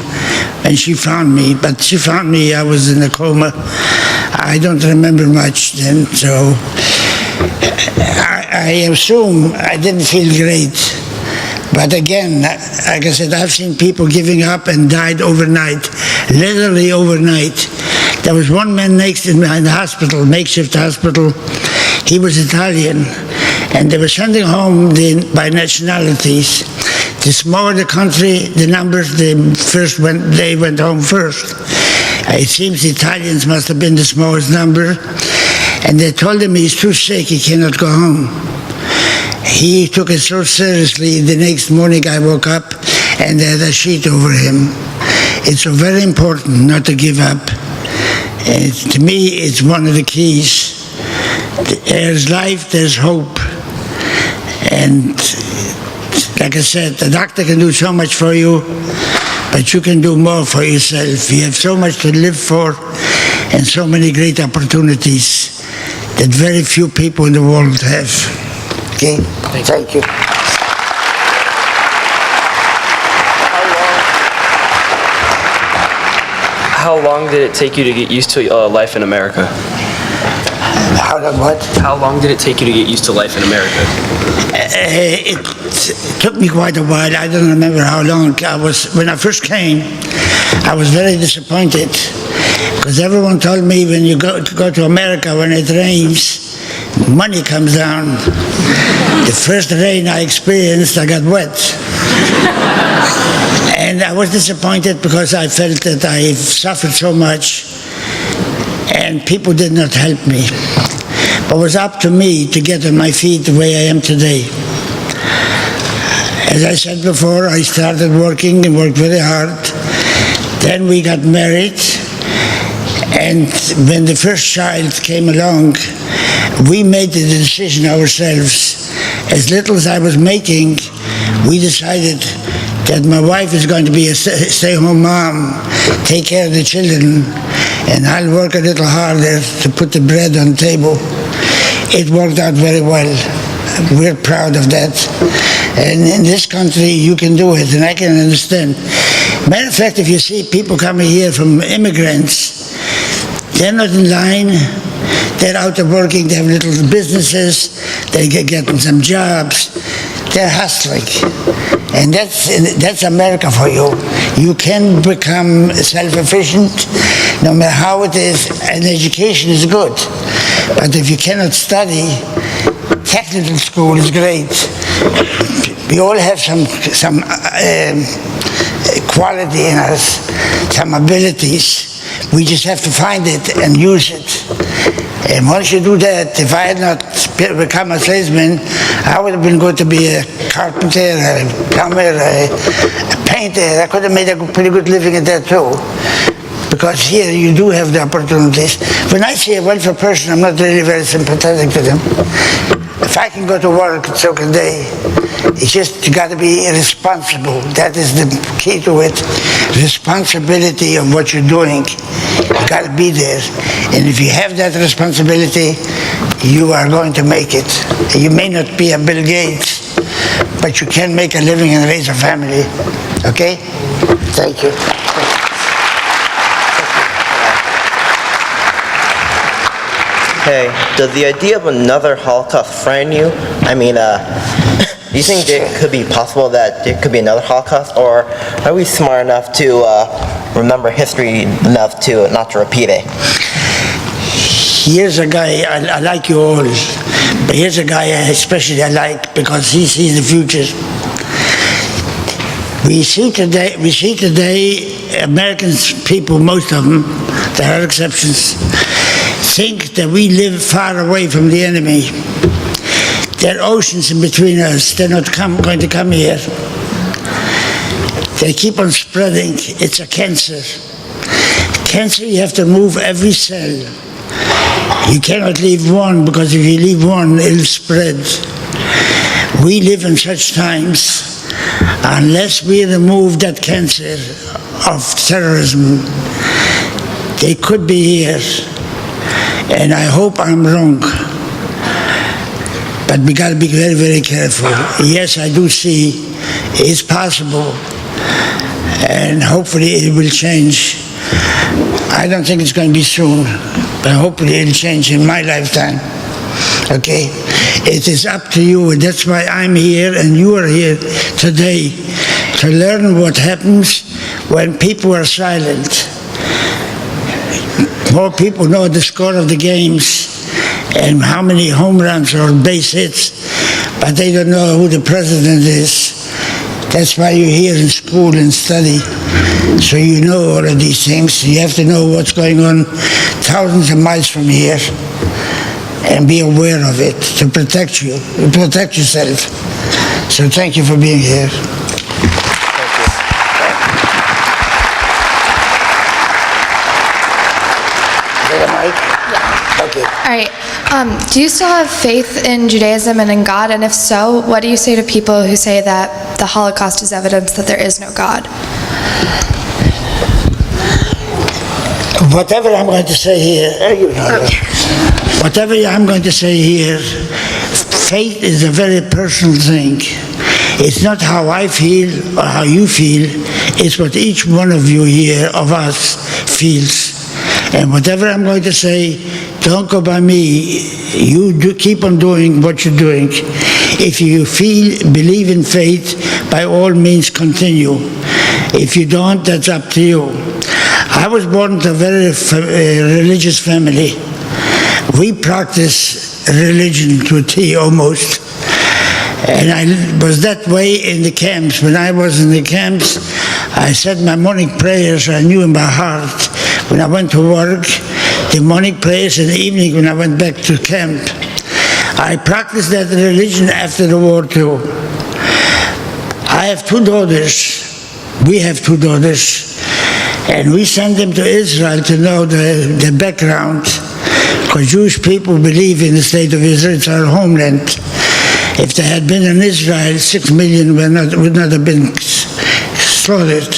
and she found me. But she found me. I was in a coma. I don't remember much then, so I assume I didn't feel great. But again, like I said, I've seen people giving up and died overnight. literally overnight. There was one man next in the hospital, makeshift hospital. He was Italian, and they were sending home by nationalities. The smaller the country, the numbers, they went home first. It seems the Italians must have been the smallest number, and they told him he's too sick, he cannot go home. He took it so seriously, the next morning I woke up and they had a sheet over him. It's so very important not to give up. To me, it's one of the keys. There's life, there's hope. And like I said, the doctor can do so much for you, but you can do more for yourself. You have so much to live for and so many great opportunities that very few people in the world have. Okay? Thank you. How long did it take you to get used to life in America? How long what? How long did it take you to get used to life in America? It took me quite a while. I don't remember how long. When I first came, I was very disappointed because everyone told me when you go to America, when it rains, money comes down. The first rain I experienced, I got wet. And I was disappointed because I felt that I suffered so much and people did not help me. But it was up to me to get on my feet the way I am today. As I said before, I started working and worked very hard. Then we got married, and when the first child came along, we made the decision ourselves. As little as I was making, we decided that my wife is going to be a stay-home mom, take care of the children, and I'll work a little harder to put the bread on the table. It worked out very well. We're proud of that. And in this country, you can do it, and I can understand. Matter of fact, if you see people coming here from immigrants, they're not in line. They're out of working. They have little businesses. They getting some jobs. They're hustling. And that's America for you. You can become self-efficient no matter how it is, and education is good. But if you cannot study, technical school is great. We all have some quality in us, some abilities. We just have to find it and use it. And once you do that, if I had not become a salesman, I would have been good to be a carpenter, a plumber, a painter. I could have made a pretty good living at that too. Because here you do have the opportunities. When I see a wealthy person, I'm not really very sympathetic to them. If I can go to work, so can they. It's just you got to be responsible. That is the key to it. Responsibility of what you're doing. You got to be there. And if you have that responsibility, you are going to make it. You may not be a Bill Gates, but you can make a living and raise a family. Okay? Thank you. Hey, does the idea of another Holocaust frighten you? I mean, do you think it could be possible that there could be another Holocaust, or are we smart enough to remember history enough to not to repeat it? Here's a guy, I like you all, but here's a guy especially I like because he sees the future. We see today Americans, people, most of them, there are exceptions, think that we live far away from the enemy. There are oceans in between us. They're not going to come here. They keep on spreading. It's a cancer. Cancer, you have to remove every cell. You cannot leave one, because if you leave one, it'll spread. We live in such times, unless we remove that cancer of terrorism, they could be here. And I hope I'm wrong. But we got to be very, very careful. Yes, I do see it's possible. And hopefully it will change. I don't think it's going to be soon, but hopefully it'll change in my lifetime. Okay? It is up to you, and that's why I'm here and you are here today, to learn what happens when people are silent. more people know the score of the games and how many home runs or base hits, but they don't know who the president is. That's why you're here in school and study, so you know all of these things. You have to know what's going on thousands of miles from here and be aware of it to protect you, protect yourself. So thank you for being here. Okay. All right. Do you still have faith in Judaism and in God? And if so, what do you say to people who say that the Holocaust is evidence that there is no God? Whatever I'm going to say here, whatever I'm going to say here, faith is a very personal thing. It's not how I feel or how you feel. It's what each one of you here, of us, feels. And whatever I'm going to say, don't go by me. You keep on doing what you're doing. If you believe in faith, by all means continue. If you don't, that's up to you. I was born into a very religious family. We practice religion to a T almost. And I was that way in the camps. When I was in the camps, I said my morning prayers, I knew in my heart. When I went to work, the morning prayers, and the evening when I went back to camp. I practiced that religion after the war too. I have two daughters. We have two daughters. And we sent them to Israel to know the background. Because Jewish people believe in the state of Israel, it's our homeland. If they had been in Israel, 6 million would not have been slaughtered.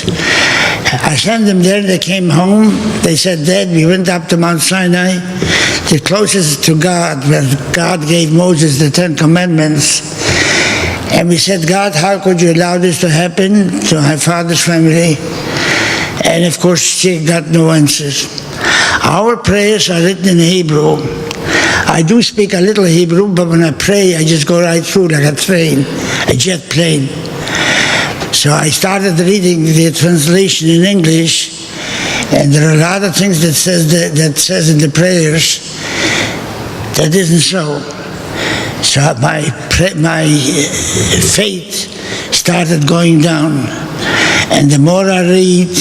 I sent them there, they came home. They said, Dad, we went up to Mount Sinai, the closest to God, where God gave Moses the 10 Commandments. And we said, God, how could you allow this to happen to my father's family? And of course, she got no answers. Our prayers are written in Hebrew. I do speak a little Hebrew, but when I pray, I just go right through like a train, a jet plane. So I started reading the translation in English, and there are a lot of things that says in the prayers that isn't so. So my faith started going down, and the more I read,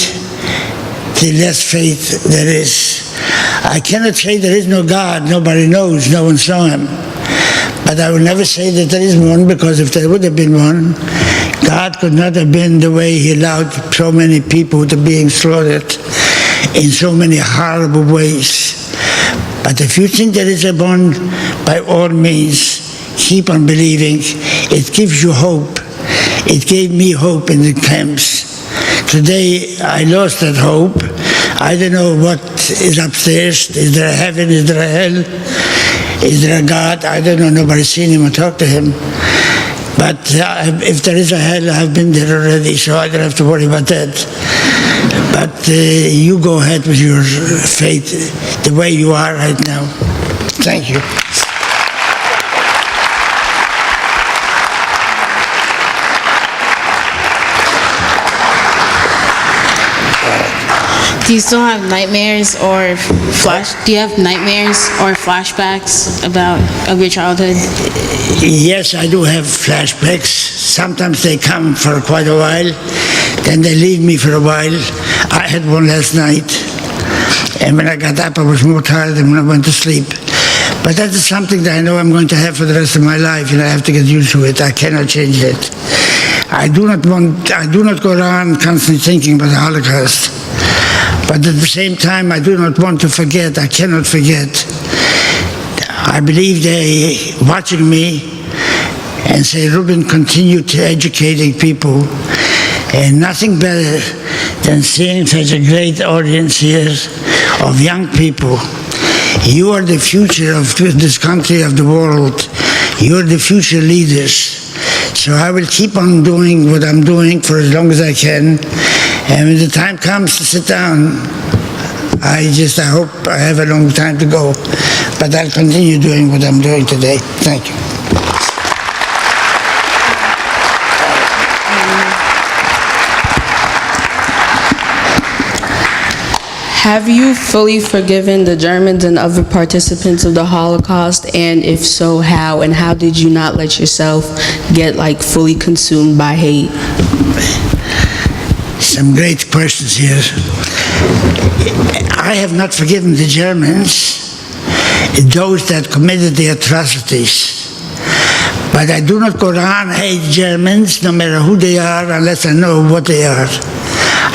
the less faith there is. I cannot say there is no God. Nobody knows. No one saw him. But I will never say that there is one, because if there would have been one, God could not have been the way he allowed so many people to be slaughtered in so many horrible ways. But if you think there is a one, by all means, keep on believing. It gives you hope. It gave me hope in the camps. Today, I lost that hope. I don't know what is upstairs. Is there a heaven? Is there a hell? Is there a God? I don't know. Nobody's seen him or talked to him. But if there is a hell, I've been there already, so I don't have to worry about that. But you go ahead with your faith the way you are right now. Thank you. Do you still have nightmares or do you have nightmares or flashbacks of your childhood? Yes, I do have flashbacks. Sometimes they come for quite a while, then they leave me for a while. I had one last night, and when I got up, I was more tired than when I went to sleep. But that is something that I know I'm going to have for the rest of my life, and I have to get used to it. I cannot change it. I do not go around constantly thinking about the Holocaust. But at the same time, I do not want to forget. I cannot forget. I believe they watching me and say, Rubin, continue to educating people. And nothing better than seeing such a great audience here of young people. You are the future of this country, of the world. You are the future leaders. So I will keep on doing what I'm doing for as long as I can. And when the time comes to sit down, I hope I have a long time to go. But I'll continue doing what I'm doing today. Thank you. Have you fully forgiven the Germans and other participants of the Holocaust? And if so, how? And how did you not let yourself get like fully consumed by hate? Some great questions here. I have not forgiven the Germans, those that committed the atrocities. But I do not go around and hate Germans, no matter who they are, unless I know what they are,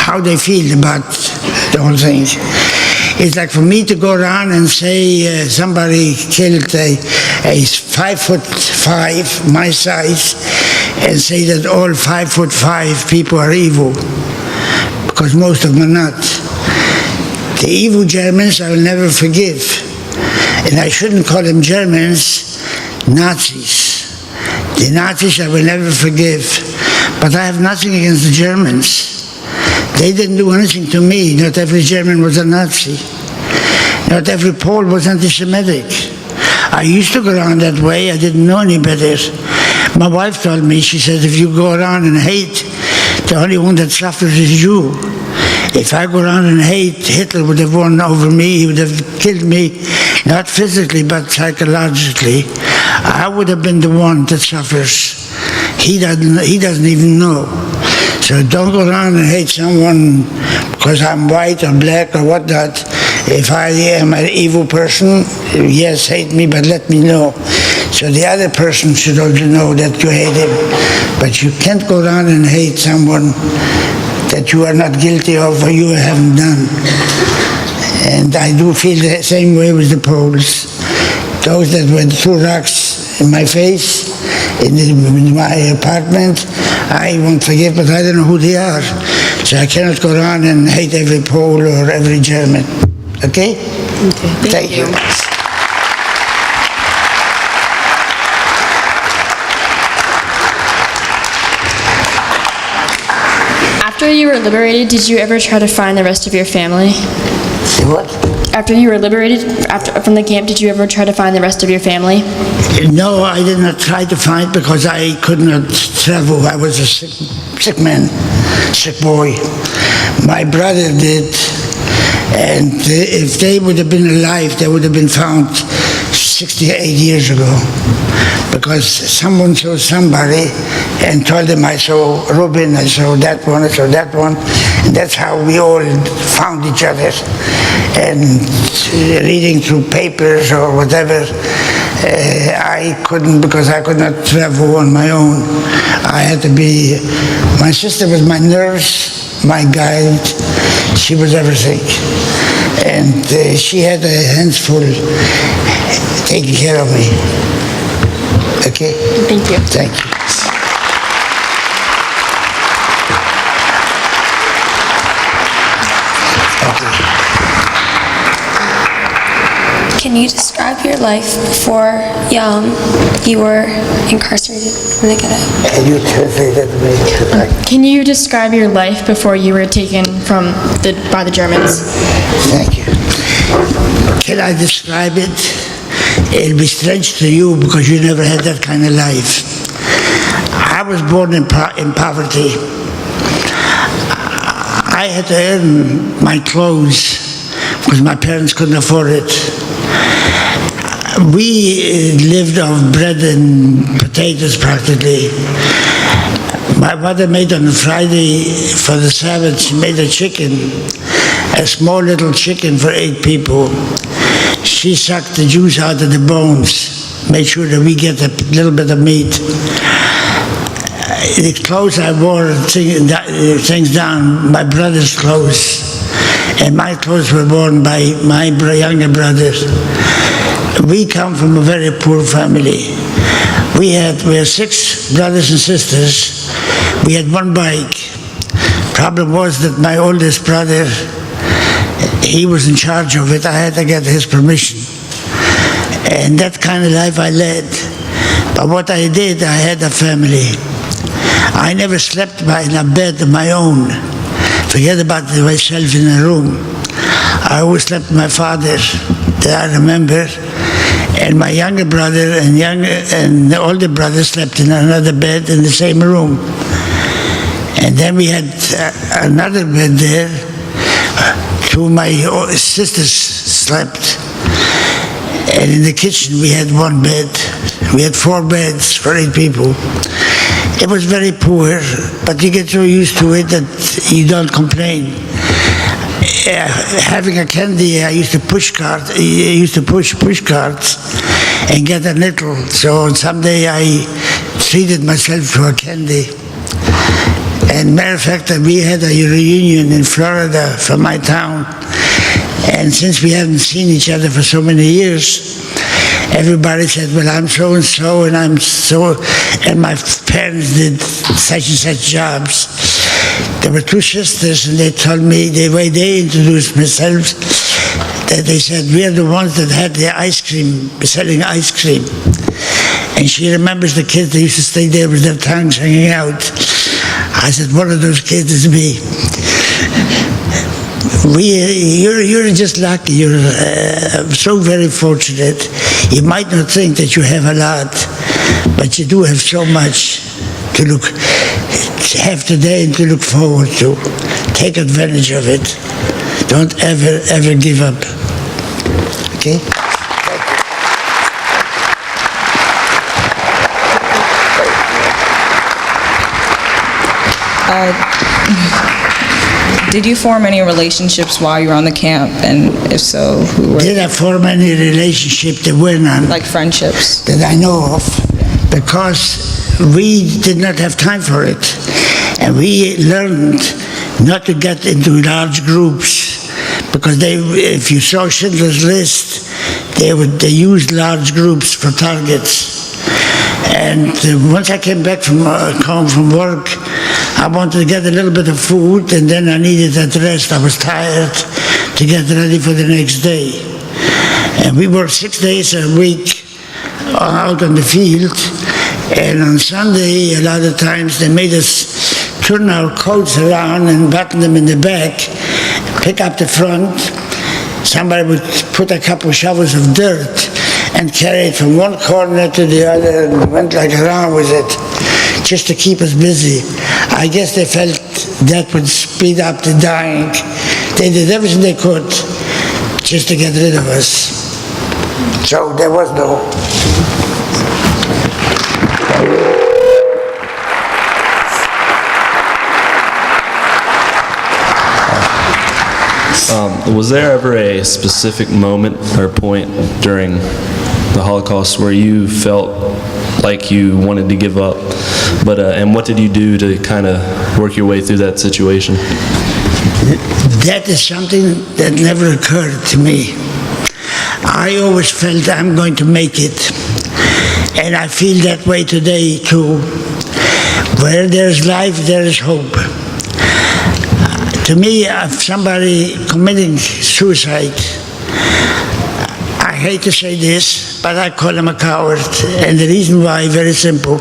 how they feel about the whole thing. It's like for me to go around and say somebody killed a 5'5", my size, and say that all 5'5" people are evil, because most of them are not. The evil Germans I will never forgive. And I shouldn't call them Germans, Nazis. The Nazis I will never forgive. But I have nothing against the Germans. They didn't do anything to me. Not every German was a Nazi. Not every Pole was anti-Semitic. I used to go around that way. I didn't know any better. My wife told me, she said, if you go around and hate, the only one that suffers is you. If I go around and hate, Hitler would have won over me. He would have killed me, not physically, but psychologically. I would have been the one that suffers. He doesn't even know. So don't go around and hate someone because I'm white or black or whatnot. If I am an evil person, yes, hate me, but let me know. So the other person should also know that you hate him. But you can't go around and hate someone that you are not guilty of or you haven't done. And I do feel the same way with the Poles. Those that went threw rocks in my face, in my apartment, I won't forgive, but I don't know who they are. So I cannot go around and hate every Pole or every German. Okay? Thank you. After you were liberated, did you ever try to find the rest of your family? What? After you were liberated from the camp, did you ever try to find the rest of your family? No, I did not try to find because I could not travel. I was a sick man, sick boy. My brother did, and if they would have been alive, they would have been found 68 years ago. Because someone saw somebody and told them, I saw Rubin, I saw that one, I saw that one. And that's how we all found each other. And reading through papers or whatever, I couldn't, because I could not travel on my own. I had to be, my sister was my nurse, my guide, she was everything. And she had her hands full taking care of me. Okay? Thank you. Thank you. Can you describe your life before you were incarcerated in the ghetto? Can you translate that to me? Can you describe your life before you were taken by the Germans? Thank you. Can I describe it? It'll be strange to you because you never had that kind of life. I was born in poverty. I had to earn my clothes because my parents couldn't afford it. We lived off bread and potatoes practically. My mother made on Friday for the Sabbath, she made a chicken, a small little chicken for 8 people. She sucked the juice out of the bones, made sure that we get a little bit of meat. The clothes I wore, things down, my brother's clothes, and my clothes were worn by my younger brother. We come from a very poor family. We are 6 brothers and sisters. We had 1 bike. Problem was that my oldest brother, he was in charge of it. I had to get his permission. And that kind of life I led. But what I did, I had a family. I never slept in a bed of my own. Forget about myself in a room. I always slept with my father, that I remember. And my younger brother and the older brother slept in another bed in the same room. And then we had another bed there, 2 two of my sisters slept. And in the kitchen we had one bed. We had 4 beds for 8 people. It was very poor, but you get so used to it that you don't complain. Having a candy, I used to push carts and get a nickel. So someday I treated myself to a candy. And matter of fact, we had a reunion in Florida from my town. And since we haven't seen each other for so many years, everybody said, well, I'm so-and-so, and I'm so, and my parents did such and such jobs. There were 2 sisters, and they told me, the way they introduced themselves, that they said, we are the ones that had the ice cream, selling ice cream. And she remembers the kids that used to stay there with their tongues hanging out. I said, one of those kids is me. You're just lucky. You're so very fortunate. You might not think that you have a lot, but you do have so much to have today and to look forward to. Take advantage of it. Don't ever give up. Okay? Did you form any relationships while you were on the camp, and if so, who were? Did I form any relationship that were none? Like friendships? That I know of, because we did not have time for it. And we learned not to get into large groups, because if you saw Schindler's List, they used large groups for targets. And once I came back home from work, I wanted to get a little bit of food, and then I needed that rest. I was tired to get ready for the next day. And we worked 6 days a week out on the field. And on Sunday, a lot of times, they made us turn our coats around and button them in the back, pick up the front. Somebody would put a couple shovels of dirt and carry it from one corner to the other and went like around with it, just to keep us busy. I guess they felt that would speed up the dying. They did everything they could just to get rid of us. So there was no... Was there ever a specific moment or point during the Holocaust where you felt like you wanted to give up? And what did you do to kind of work your way through that situation? That is something that never occurred to me. I always felt I'm going to make it. And I feel that way today too. Where there's life, there is hope. To me, if somebody committing suicide, I hate to say this, but I call them a coward. And the reason why, very simple.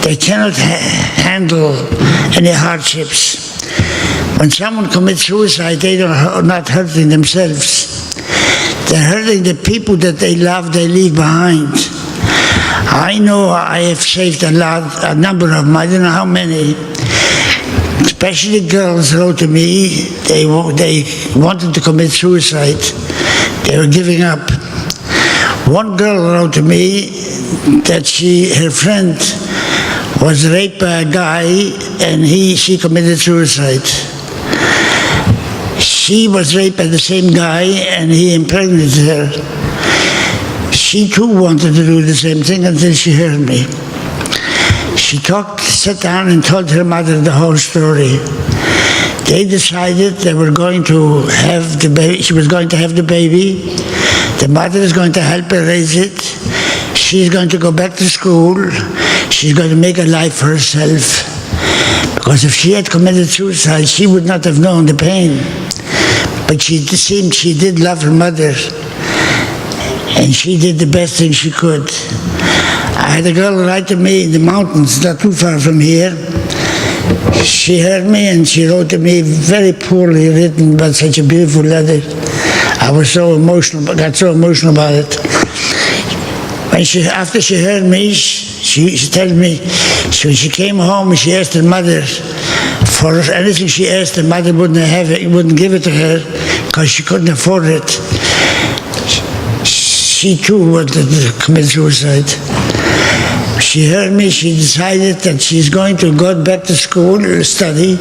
They cannot handle any hardships. When someone commits suicide, they are not hurting themselves. They're hurting the people that they love, they leave behind. I know I have saved a number of them, I don't know how many. Especially girls wrote to me, they wanted to commit suicide. They were giving up. One girl wrote to me that her friend was raped by a guy and she committed suicide. She was raped by the same guy and he impregnated her. She too wanted to do the same thing until she heard me. She sat down and told her mother the whole story. They decided they were going to have the baby. She was going to have the baby. The mother is going to help her raise it. She's going to go back to school. She's going to make a life for herself. Because if she had committed suicide, she would not have known the pain. But it seemed she did love her mother. And she did the best thing she could. I had a girl write to me in the mountains, not too far from here. She heard me and she wrote to me, very poorly written, but such a beautiful letter. I was so emotional, got so emotional about it. After she heard me, she told me, when she came home and she asked her mother for anything she asked, her mother wouldn't give it to her. because she couldn't afford it. She too wanted to commit suicide. She heard me, she decided that she's going to go back to school, study,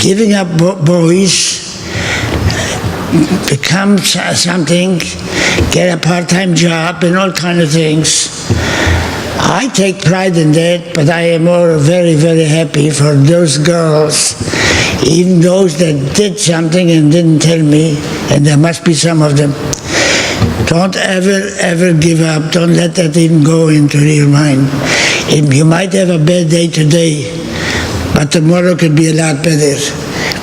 giving up boys, become something, get a part-time job and all kind of things. I take pride in that, but I am all very, very happy for those girls, even those that did something and didn't tell me, and there must be some of them. Don't ever give up. Don't let that even go into your mind. You might have a bad day today, but tomorrow could be a lot better.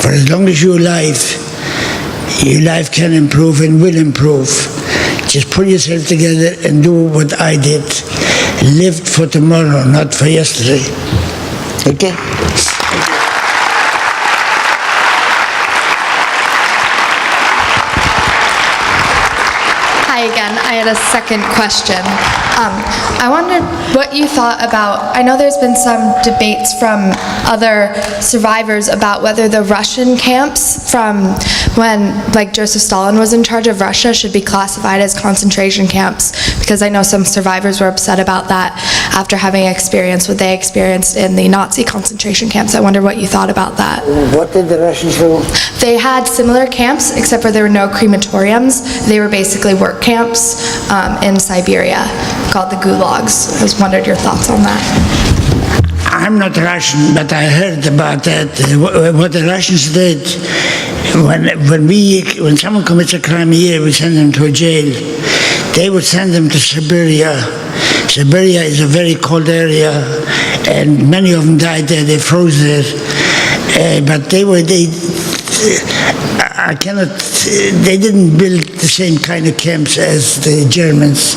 For as long as you're alive, your life can improve and will improve. Just pull yourself together and do what I did. Live for tomorrow, not for yesterday. Okay? Hi again. I had a second question. I wondered what you thought about, I know there's been some debates from other survivors about whether the Russian camps from when, like, Joseph Stalin was in charge of Russia should be classified as concentration camps, because I know some survivors were upset about that after having experienced what they experienced in the Nazi concentration camps. I wonder what you thought about that. What did the Russians do? They had similar camps, except for there were no crematoriums. They were basically work camps in Siberia called the gulags. I just wondered your thoughts on that. I'm not Russian, but I heard about that. What the Russians did, when someone commits a crime here, we send them to a jail. They would send them to Siberia. Siberia is a very cold area, and many of them died there. They froze there. But they didn't build the same kind of camps as the Germans.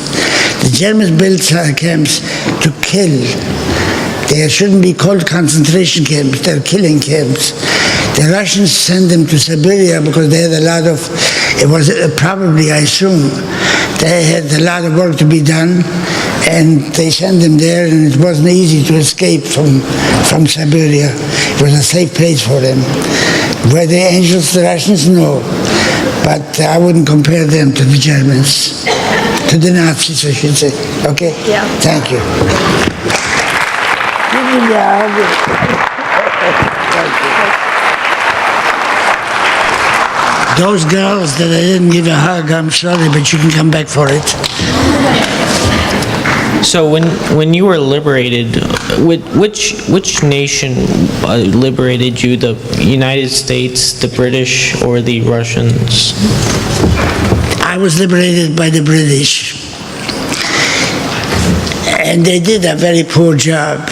The Germans built camps to kill. They shouldn't be called concentration camps, they're killing camps. The Russians sent them to Siberia because they had a lot of, it was probably, I assume, they had a lot of work to be done, and they sent them there, and it wasn't easy to escape from Siberia. It was a safe place for them. Were they angels, the Russians? No. But I wouldn't compare them to the Germans, to the Nazis, I should say. Okay? Yeah. Thank you. Those girls that I didn't give a hug, I'm sorry, but you can come back for it. So when you were liberated, which nation liberated you? The United States, the British, or the Russians? I was liberated by the British, and they did a very poor job.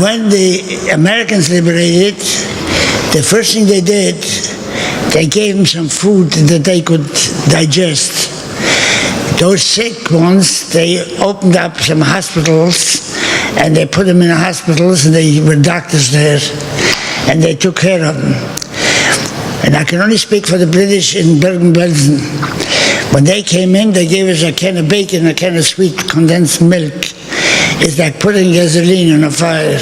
When the Americans liberated, the first thing they did, they gave them some food that they could digest. Those sick ones, they opened up some hospitals, and they put them in the hospitals, and they were doctors there, and they took care of them. And I can only speak for the British in Bergen-Belsen. When they came in, they gave us a can of bacon, a can of sweet condensed milk. It's like putting gasoline on a fire.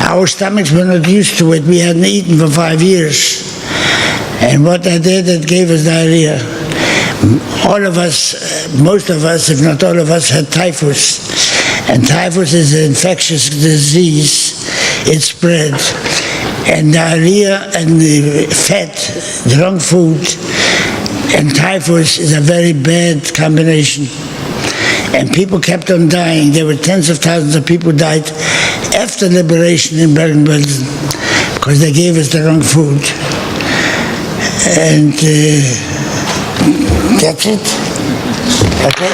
Our stomachs were not used to it. We hadn't eaten for 5 years. And what they did, it gave us diarrhea. All of us, most of us, if not all of us, had typhus. And typhus is an infectious disease. It spread. And diarrhea and fat, the wrong food, and typhus is a very bad combination. And people kept on dying. There were tens of thousands of people died after liberation in Bergen-Belsen because they gave us the wrong food. And that's it. Okay?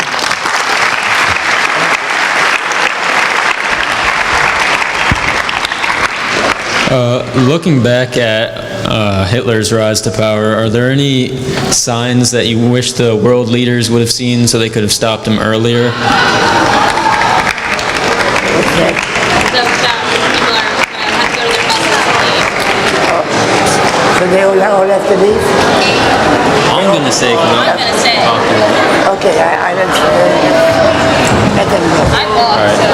Looking back at Hitler's rise to power, are there any signs that you wish the world leaders would have seen so they could have stopped him earlier? So they all have to leave? I'm going to say, Okay, I don't let them go. All right.